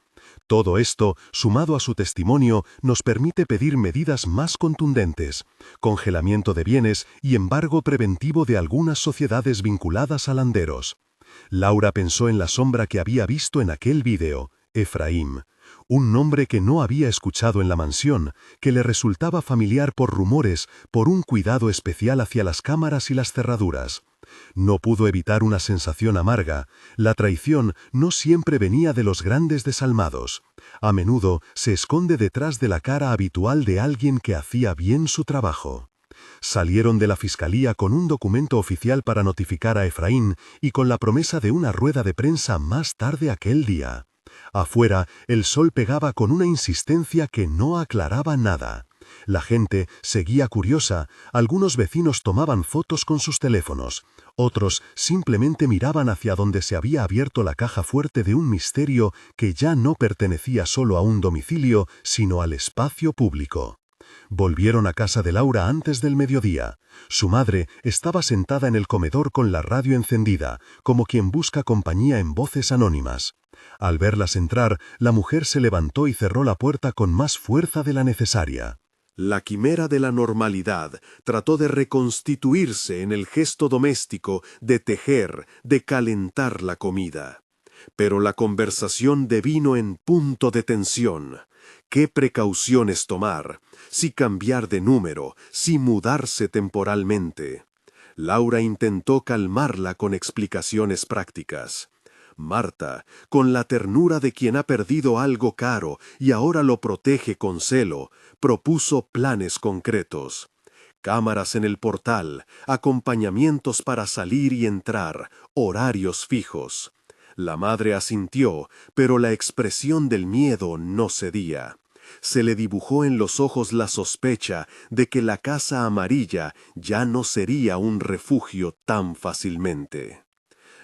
Todo esto, sumado a su testimonio, nos permite pedir medidas más contundentes: congelamiento de bienes y embargo preventivo de algunas sociedades vinculadas a Landeros. Laura pensó en la sombra que había visto en aquel vídeo: Efraín, un nombre que no había escuchado en la mansión, que le resultaba familiar por rumores, por un cuidado especial hacia las cámaras y las cerraduras. No pudo evitar una sensación amarga. La traición no siempre venía de los grandes desalmados. A menudo se esconde detrás de la cara habitual de alguien que hacía bien su trabajo. Salieron de la fiscalía con un documento oficial para notificar a Efraín y con la promesa de una rueda de prensa más tarde aquel día. Afuera, el sol pegaba con una insistencia que no aclaraba nada. La gente seguía curiosa, algunos vecinos tomaban fotos con sus teléfonos, otros simplemente miraban hacia donde se había abierto la caja fuerte de un misterio que ya no pertenecía solo a un domicilio, sino al espacio público. Volvieron a casa de Laura antes del mediodía. Su madre estaba sentada en el comedor con la radio encendida, como quien busca compañía en voces anónimas. Al verlas entrar, la mujer se levantó y cerró la puerta con más fuerza de la necesaria. La quimera de la normalidad trató de reconstituirse en el gesto doméstico de tejer, de calentar la comida. Pero la conversación devino en punto de tensión. ¿Qué precauciones tomar? Si cambiar de número, si mudarse temporalmente. Laura intentó calmarla con explicaciones prácticas. Marta, con la ternura de quien ha perdido algo caro y ahora lo protege con celo, propuso planes concretos. Cámaras en el portal, acompañamientos para salir y entrar, horarios fijos. La madre asintió, pero la expresión del miedo no cedía. Se le dibujó en los ojos la sospecha de que la Casa Amarilla ya no sería un refugio tan fácilmente.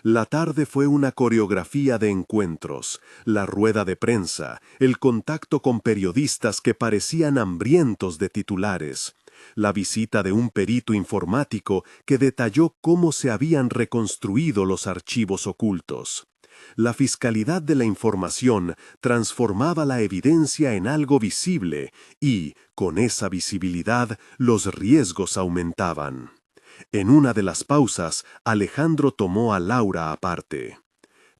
La tarde fue una coreografía de encuentros, la rueda de prensa, el contacto con periodistas que parecían hambrientos de titulares, la visita de un perito informático que detalló cómo se habían reconstruido los archivos ocultos. La fiscalidad de la información transformaba la evidencia en algo visible y, con esa visibilidad, los riesgos aumentaban. En una de las pausas, Alejandro tomó a Laura aparte.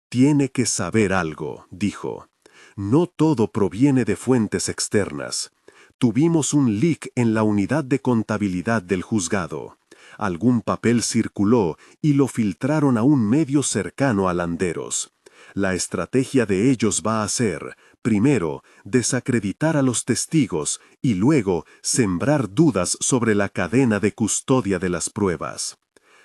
«Tiene que saber algo», dijo. «No todo proviene de fuentes externas. Tuvimos un leak en la unidad de contabilidad del juzgado. Algún papel circuló y lo filtraron a un medio cercano a Landeros. La estrategia de ellos va a ser, primero, desacreditar a los testigos y luego sembrar dudas sobre la cadena de custodia de las pruebas».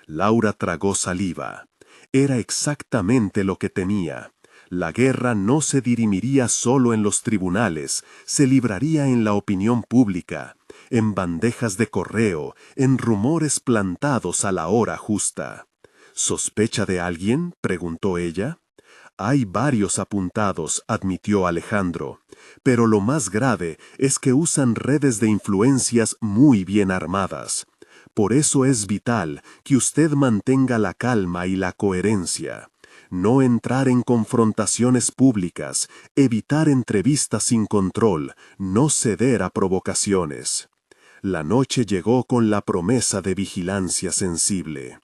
Laura tragó saliva. Era exactamente lo que temía. La guerra no se dirimiría solo en los tribunales, se libraría en la opinión pública, en bandejas de correo, en rumores plantados a la hora justa. «¿Sospecha de alguien?», preguntó ella. «Hay varios apuntados», admitió Alejandro, «pero lo más grave es que usan redes de influencias muy bien armadas. Por eso es vital que usted mantenga la calma y la coherencia. No entrar en confrontaciones públicas, evitar entrevistas sin control, no ceder a provocaciones». La noche llegó con la promesa de vigilancia sensible.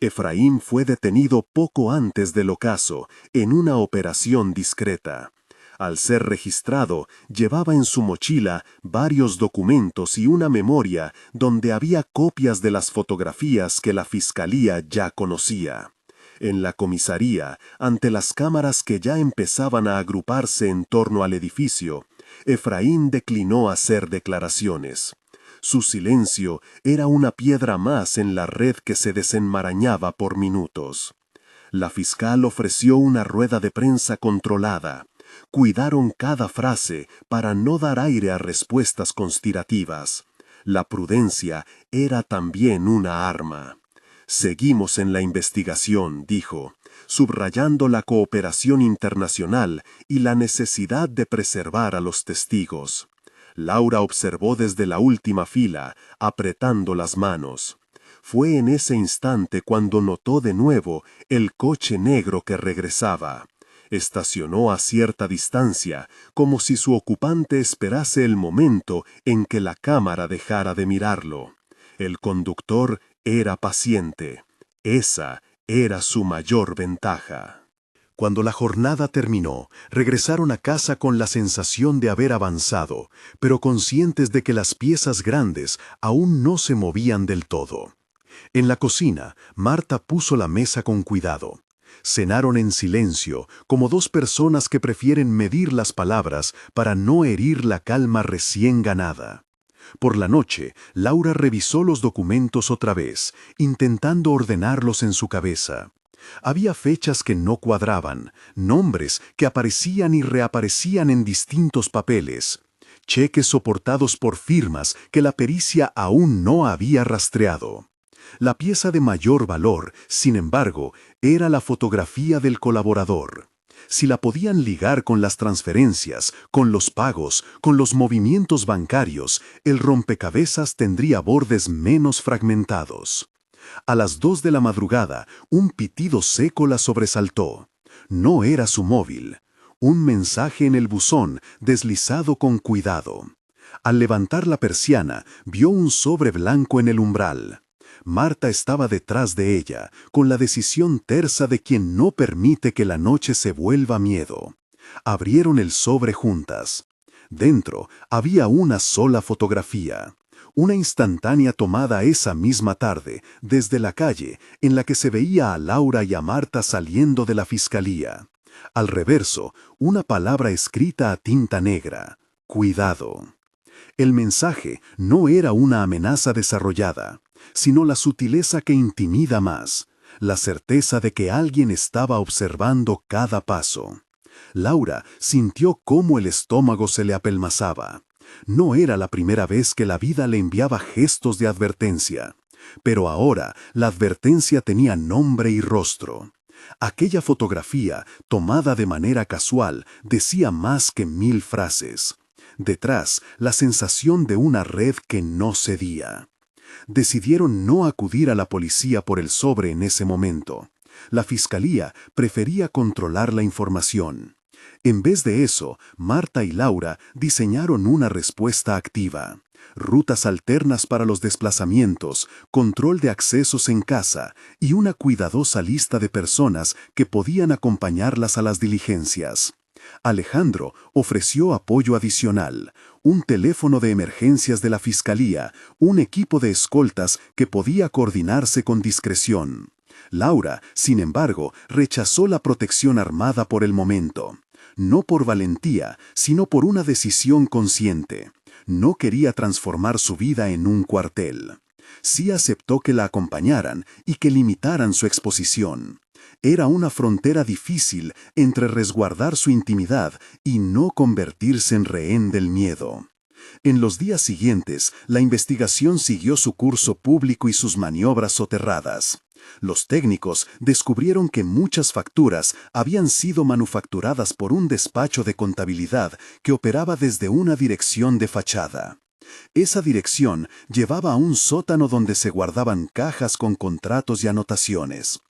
Efraín fue detenido poco antes del ocaso, en una operación discreta. Al ser registrado, llevaba en su mochila varios documentos y una memoria donde había copias de las fotografías que la fiscalía ya conocía. En la comisaría, ante las cámaras que ya empezaban a agruparse en torno al edificio, Efraín declinó hacer declaraciones. Su silencio era una piedra más en la red que se desenmarañaba por minutos. La fiscal ofreció una rueda de prensa controlada. Cuidaron cada frase para no dar aire a respuestas conspirativas. La prudencia era también una arma. Seguimos en la investigación, dijo, subrayando la cooperación internacional y la necesidad de preservar a los testigos. Laura observó desde la última fila, apretando las manos. Fue en ese instante cuando notó de nuevo el coche negro que regresaba. Estacionó a cierta distancia, como si su ocupante esperase el momento en que la cámara dejara de mirarlo. El conductor era paciente. Esa era su mayor ventaja. Cuando la jornada terminó, regresaron a casa con la sensación de haber avanzado, pero conscientes de que las piezas grandes aún no se movían del todo. En la cocina, Marta puso la mesa con cuidado. Cenaron en silencio, como dos personas que prefieren medir las palabras para no herir la calma recién ganada. Por la noche, Laura revisó los documentos otra vez, intentando ordenarlos en su cabeza. Había fechas que no cuadraban, nombres que aparecían y reaparecían en distintos papeles, cheques soportados por firmas que la pericia aún no había rastreado. La pieza de mayor valor, sin embargo, era la fotografía del colaborador. Si la podían ligar con las transferencias, con los pagos, con los movimientos bancarios, el rompecabezas tendría bordes menos fragmentados. A las 2 de la madrugada, un pitido seco la sobresaltó. No era su móvil. Un mensaje en el buzón, deslizado con cuidado. Al levantar la persiana, vio un sobre blanco en el umbral. Marta estaba detrás de ella, con la decisión tersa de quien no permite que la noche se vuelva miedo. Abrieron el sobre juntas. Dentro había una sola fotografía. Una instantánea tomada esa misma tarde, desde la calle, en la que se veía a Laura y a Marta saliendo de la fiscalía. Al reverso, una palabra escrita a tinta negra: cuidado. El mensaje no era una amenaza desarrollada, sino la sutileza que intimida más, la certeza de que alguien estaba observando cada paso. Laura sintió cómo el estómago se le apelmazaba. No era la primera vez que la vida le enviaba gestos de advertencia, pero ahora la advertencia tenía nombre y rostro. Aquella fotografía, tomada de manera casual, decía más que 1000 frases. Detrás, la sensación de una red que no cedía. Decidieron no acudir a la policía por el sobre en ese momento. La fiscalía prefería controlar la información. En vez de eso, Marta y Laura diseñaron una respuesta activa. Rutas alternas para los desplazamientos, control de accesos en casa y una cuidadosa lista de personas que podían acompañarlas a las diligencias. Alejandro ofreció apoyo adicional, un teléfono de emergencias de la fiscalía, un equipo de escoltas que podía coordinarse con discreción. Laura, sin embargo, rechazó la protección armada por el momento. No por valentía, sino por una decisión consciente. No quería transformar su vida en un cuartel. Sí aceptó que la acompañaran y que limitaran su exposición. Era una frontera difícil entre resguardar su intimidad y no convertirse en rehén del miedo. En los días siguientes, la investigación siguió su curso público y sus maniobras soterradas. Los técnicos descubrieron que muchas facturas habían sido manufacturadas por un despacho de contabilidad que operaba desde una dirección de fachada. Esa dirección llevaba a un sótano donde se guardaban cajas con contratos y anotaciones.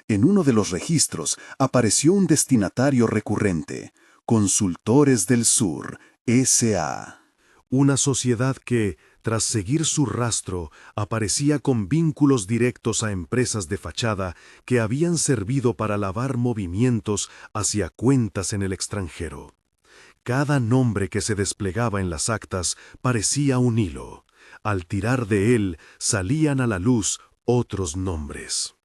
En uno de los registros apareció un destinatario recurrente: Consultores del Sur, S.A. Una sociedad que, tras seguir su rastro, aparecía con vínculos directos a empresas de fachada que habían servido para lavar movimientos hacia cuentas en el extranjero. Cada nombre que se desplegaba en las actas parecía un hilo. Al tirar de él salían a la luz otros nombres.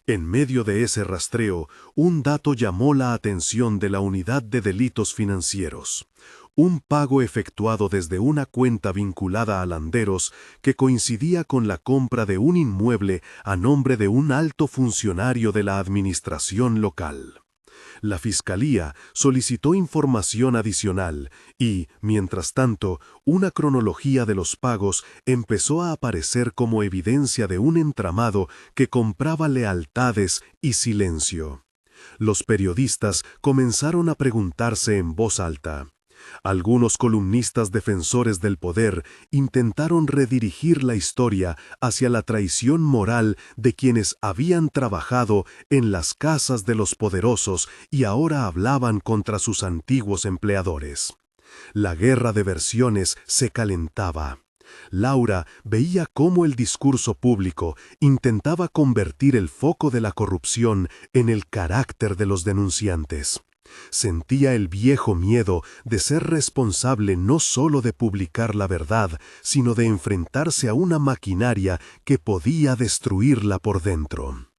En medio de ese rastreo, un dato llamó la atención de la Unidad de Delitos Financieros. Un pago efectuado desde una cuenta vinculada a Landeros que coincidía con la compra de un inmueble a nombre de un alto funcionario de la administración local. La Fiscalía solicitó información adicional y, mientras tanto, una cronología de los pagos empezó a aparecer como evidencia de un entramado que compraba lealtades y silencio. Los periodistas comenzaron a preguntarse en voz alta. Algunos columnistas defensores del poder intentaron redirigir la historia hacia la traición moral de quienes habían trabajado en las casas de los poderosos y ahora hablaban contra sus antiguos empleadores. La guerra de versiones se calentaba. Laura veía cómo el discurso público intentaba convertir el foco de la corrupción en el carácter de los denunciantes. Sentía el viejo miedo de ser responsable no solo de publicar la verdad, sino de enfrentarse a una maquinaria que podía destruirla por dentro.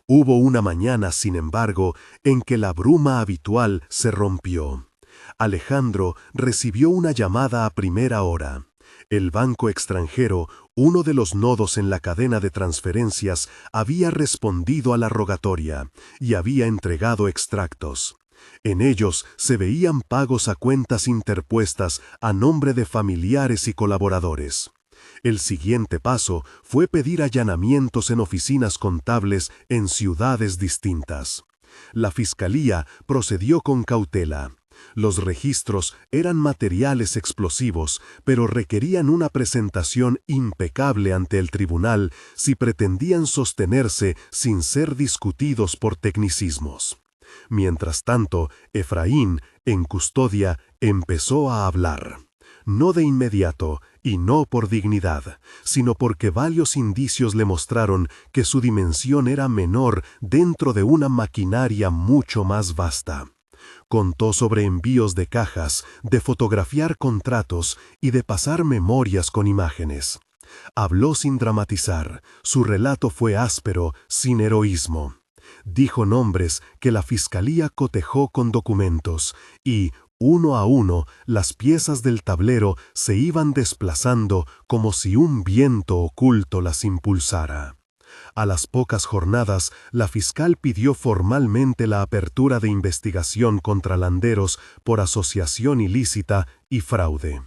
Hubo una mañana, sin embargo, en que la bruma habitual se rompió. Alejandro recibió una llamada a primera hora. El banco extranjero, uno de los nodos en la cadena de transferencias, había respondido a la rogatoria y había entregado extractos. En ellos se veían pagos a cuentas interpuestas a nombre de familiares y colaboradores. El siguiente paso fue pedir allanamientos en oficinas contables en ciudades distintas. La Fiscalía procedió con cautela. Los registros eran materiales explosivos, pero requerían una presentación impecable ante el tribunal si pretendían sostenerse sin ser discutidos por tecnicismos. Mientras tanto, Efraín, en custodia, empezó a hablar. No de inmediato, y no por dignidad, sino porque varios indicios le mostraron que su dimensión era menor dentro de una maquinaria mucho más vasta. Contó sobre envíos de cajas, de fotografiar contratos y de pasar memorias con imágenes. Habló sin dramatizar, su relato fue áspero, sin heroísmo. Dijo nombres que la Fiscalía cotejó con documentos y, uno a uno, las piezas del tablero se iban desplazando como si un viento oculto las impulsara. A las pocas jornadas, la fiscal pidió formalmente la apertura de investigación contra Landeros por asociación ilícita y fraude.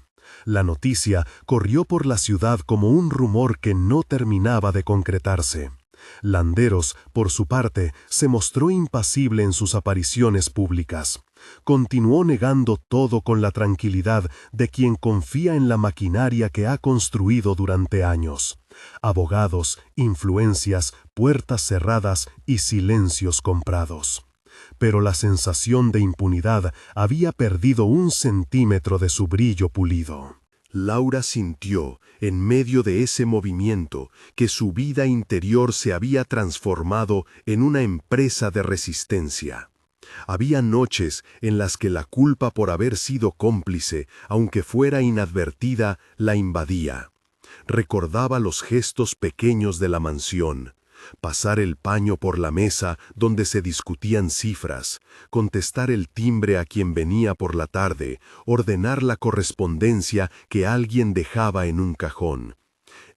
La noticia corrió por la ciudad como un rumor que no terminaba de concretarse. Landeros, por su parte, se mostró impasible en sus apariciones públicas. Continuó negando todo con la tranquilidad de quien confía en la maquinaria que ha construido durante años. Abogados, influencias, puertas cerradas y silencios comprados. Pero la sensación de impunidad había perdido 1 centímetro de su brillo pulido. Laura sintió, en medio de ese movimiento, que su vida interior se había transformado en una empresa de resistencia. Había noches en las que la culpa por haber sido cómplice, aunque fuera inadvertida, la invadía. Recordaba los gestos pequeños de la mansión. Pasar el paño por la mesa donde se discutían cifras, contestar el timbre a quien venía por la tarde, ordenar la correspondencia que alguien dejaba en un cajón.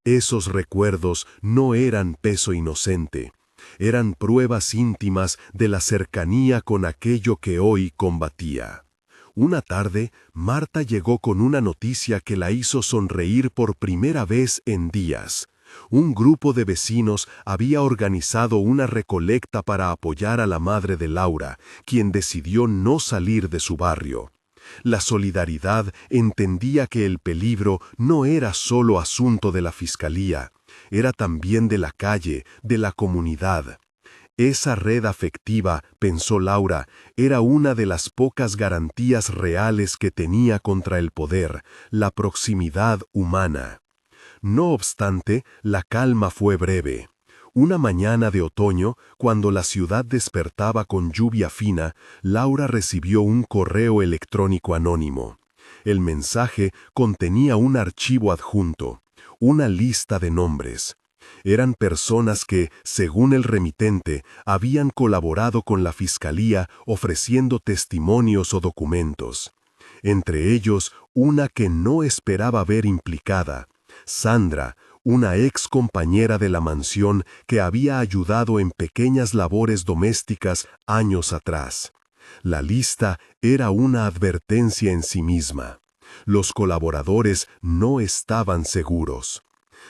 Esos recuerdos no eran peso inocente, eran pruebas íntimas de la cercanía con aquello que hoy combatía. Una tarde, Marta llegó con una noticia que la hizo sonreír por primera vez en días. Un grupo de vecinos había organizado una recolecta para apoyar a la madre de Laura, quien decidió no salir de su barrio. La solidaridad entendía que el peligro no era solo asunto de la Fiscalía, era también de la calle, de la comunidad. Esa red afectiva, pensó Laura, era una de las pocas garantías reales que tenía contra el poder, la proximidad humana. No obstante, la calma fue breve. Una mañana de otoño, cuando la ciudad despertaba con lluvia fina, Laura recibió un correo electrónico anónimo. El mensaje contenía un archivo adjunto, una lista de nombres. Eran personas que, según el remitente, habían colaborado con la Fiscalía ofreciendo testimonios o documentos. Entre ellos, una que no esperaba ver implicada. Sandra, una ex compañera de la mansión que había ayudado en pequeñas labores domésticas años atrás. La lista era una advertencia en sí misma. Los colaboradores no estaban seguros.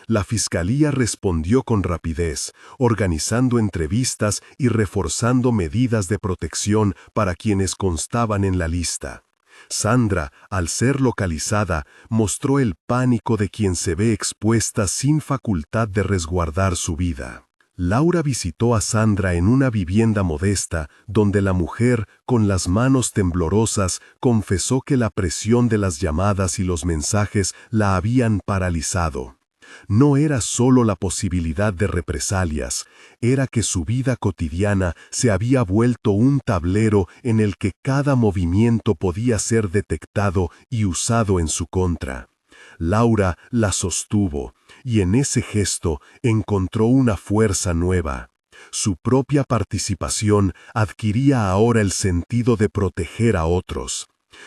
La fiscalía respondió con rapidez, organizando entrevistas y reforzando medidas de protección para quienes constaban en la lista. Sandra, al ser localizada, mostró el pánico de quien se ve expuesta sin facultad de resguardar su vida. Laura visitó a Sandra en una vivienda modesta, donde la mujer, con las manos temblorosas, confesó que la presión de las llamadas y los mensajes la habían paralizado. No era solo la posibilidad de represalias, era que su vida cotidiana se había vuelto un tablero en el que cada movimiento podía ser detectado y usado en su contra. Laura la sostuvo, y en ese gesto encontró una fuerza nueva. Su propia participación adquiría ahora el sentido de proteger a otros.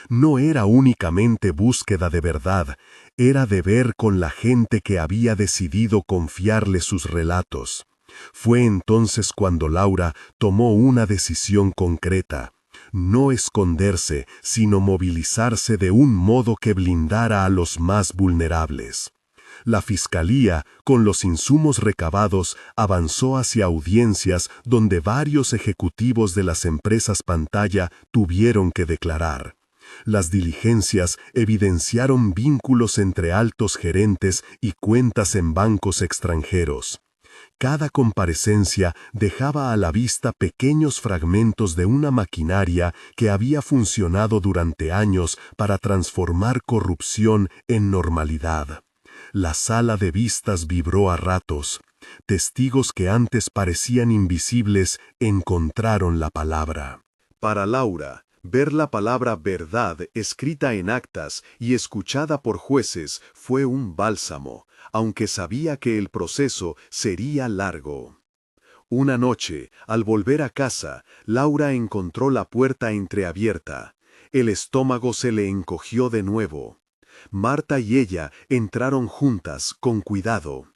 No era únicamente búsqueda de verdad, era deber con la gente que había decidido confiarle sus relatos. Fue entonces cuando Laura tomó una decisión concreta: no esconderse, sino movilizarse de un modo que blindara a los más vulnerables. La fiscalía, con los insumos recabados, avanzó hacia audiencias donde varios ejecutivos de las empresas pantalla tuvieron que declarar. Las diligencias evidenciaron vínculos entre altos gerentes y cuentas en bancos extranjeros. Cada comparecencia dejaba a la vista pequeños fragmentos de una maquinaria que había funcionado durante años para transformar corrupción en normalidad. La sala de vistas vibró a ratos. Testigos que antes parecían invisibles encontraron la palabra. Para Laura, ver la palabra verdad escrita en actas y escuchada por jueces fue un bálsamo, aunque sabía que el proceso sería largo. Una noche, al volver a casa, Laura encontró la puerta entreabierta. El estómago se le encogió de nuevo. Marta y ella entraron juntas, con cuidado.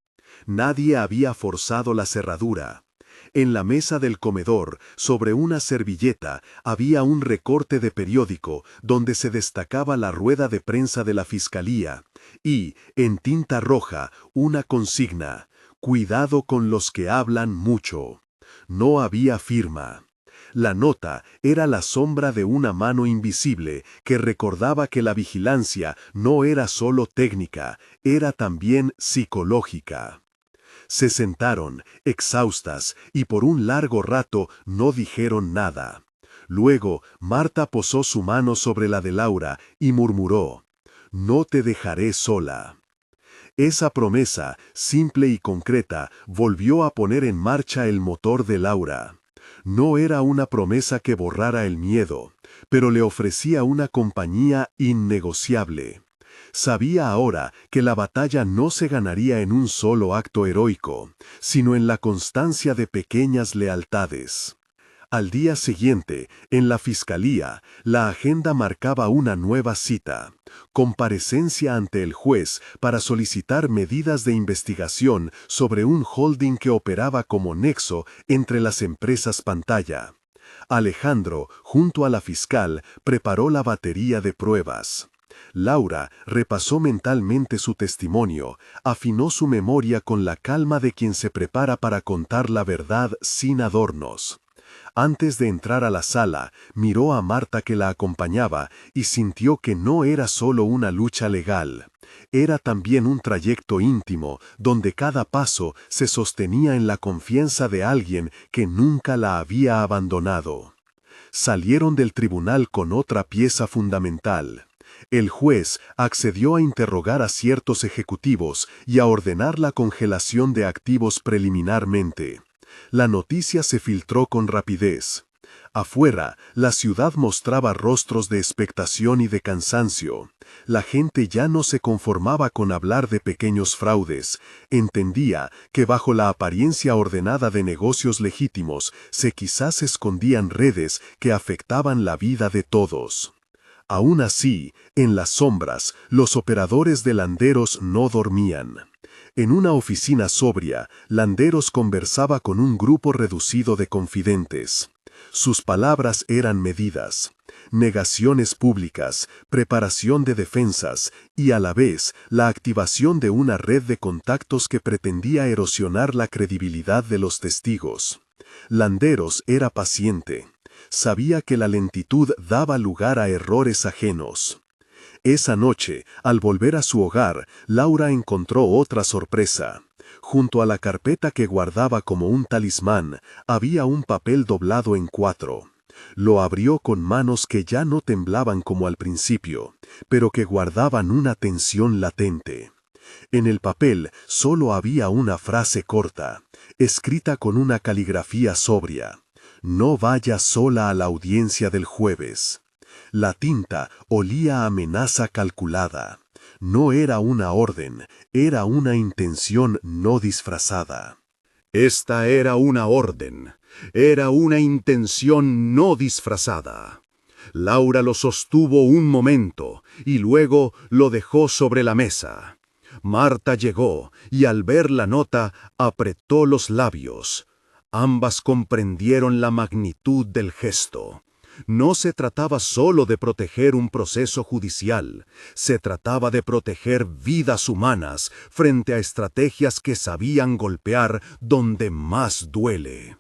Nadie había forzado la cerradura. En la mesa del comedor, sobre una servilleta, había un recorte de periódico donde se destacaba la rueda de prensa de la fiscalía y, en tinta roja, una consigna: cuidado con los que hablan mucho. No había firma. La nota era la sombra de una mano invisible que recordaba que la vigilancia no era solo técnica, era también psicológica. Se sentaron, exhaustas, y por un largo rato no dijeron nada. Luego, Marta posó su mano sobre la de Laura y murmuró: «No te dejaré sola». Esa promesa, simple y concreta, volvió a poner en marcha el motor de Laura. No era una promesa que borrara el miedo, pero le ofrecía una compañía innegociable. Sabía ahora que la batalla no se ganaría en un solo acto heroico, sino en la constancia de pequeñas lealtades. Al día siguiente, en la fiscalía, la agenda marcaba una nueva cita: comparecencia ante el juez para solicitar medidas de investigación sobre un holding que operaba como nexo entre las empresas pantalla. Alejandro, junto a la fiscal, preparó la batería de pruebas. Laura repasó mentalmente su testimonio, afinó su memoria con la calma de quien se prepara para contar la verdad sin adornos. Antes de entrar a la sala, miró a Marta que la acompañaba y sintió que no era solo una lucha legal. Era también un trayecto íntimo, donde cada paso se sostenía en la confianza de alguien que nunca la había abandonado. Salieron del tribunal con otra pieza fundamental. El juez accedió a interrogar a ciertos ejecutivos y a ordenar la congelación de activos preliminarmente. La noticia se filtró con rapidez. Afuera, la ciudad mostraba rostros de expectación y de cansancio. La gente ya no se conformaba con hablar de pequeños fraudes. Entendía que bajo la apariencia ordenada de negocios legítimos se quizás escondían redes que afectaban la vida de todos. Aún así, en las sombras, los operadores de Landeros no dormían. En una oficina sobria, Landeros conversaba con un grupo reducido de confidentes. Sus palabras eran medidas, negaciones públicas, preparación de defensas y a la vez la activación de una red de contactos que pretendía erosionar la credibilidad de los testigos. Landeros era paciente. Sabía que la lentitud daba lugar a errores ajenos. Esa noche, al volver a su hogar, Laura encontró otra sorpresa. Junto a la carpeta que guardaba como un talismán, había un papel doblado en 4. Lo abrió con manos que ya no temblaban como al principio, pero que guardaban una tensión latente. En el papel solo había una frase corta, escrita con una caligrafía sobria. No vaya sola a la audiencia del jueves. La tinta olía a amenaza calculada. No era una orden, era una intención no disfrazada. Esta era una orden, era una intención no disfrazada. Laura lo sostuvo un momento y luego lo dejó sobre la mesa. Marta llegó y al ver la nota apretó los labios. Ambas comprendieron la magnitud del gesto. No se trataba solo de proteger un proceso judicial, se trataba de proteger vidas humanas frente a estrategias que sabían golpear donde más duele.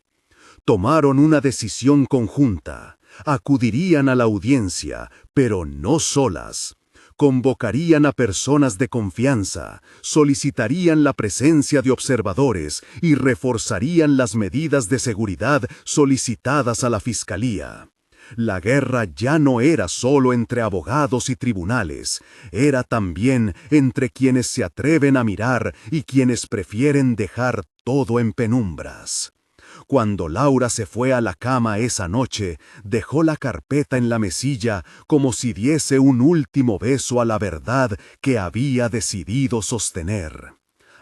Tomaron una decisión conjunta, acudirían a la audiencia, pero no solas. Convocarían a personas de confianza, solicitarían la presencia de observadores y reforzarían las medidas de seguridad solicitadas a la Fiscalía. La guerra ya no era solo entre abogados y tribunales, era también entre quienes se atreven a mirar y quienes prefieren dejar todo en penumbras. Cuando Laura se fue a la cama esa noche, dejó la carpeta en la mesilla como si diese un último beso a la verdad que había decidido sostener.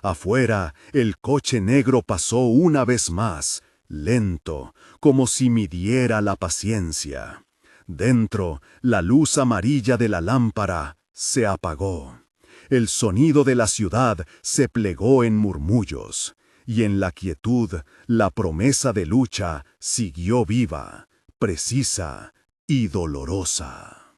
Afuera, el coche negro pasó una vez más, lento, como si midiera la paciencia. Dentro, la luz amarilla de la lámpara se apagó. El sonido de la ciudad se plegó en murmullos, y en la quietud, la promesa de lucha siguió viva, precisa y dolorosa.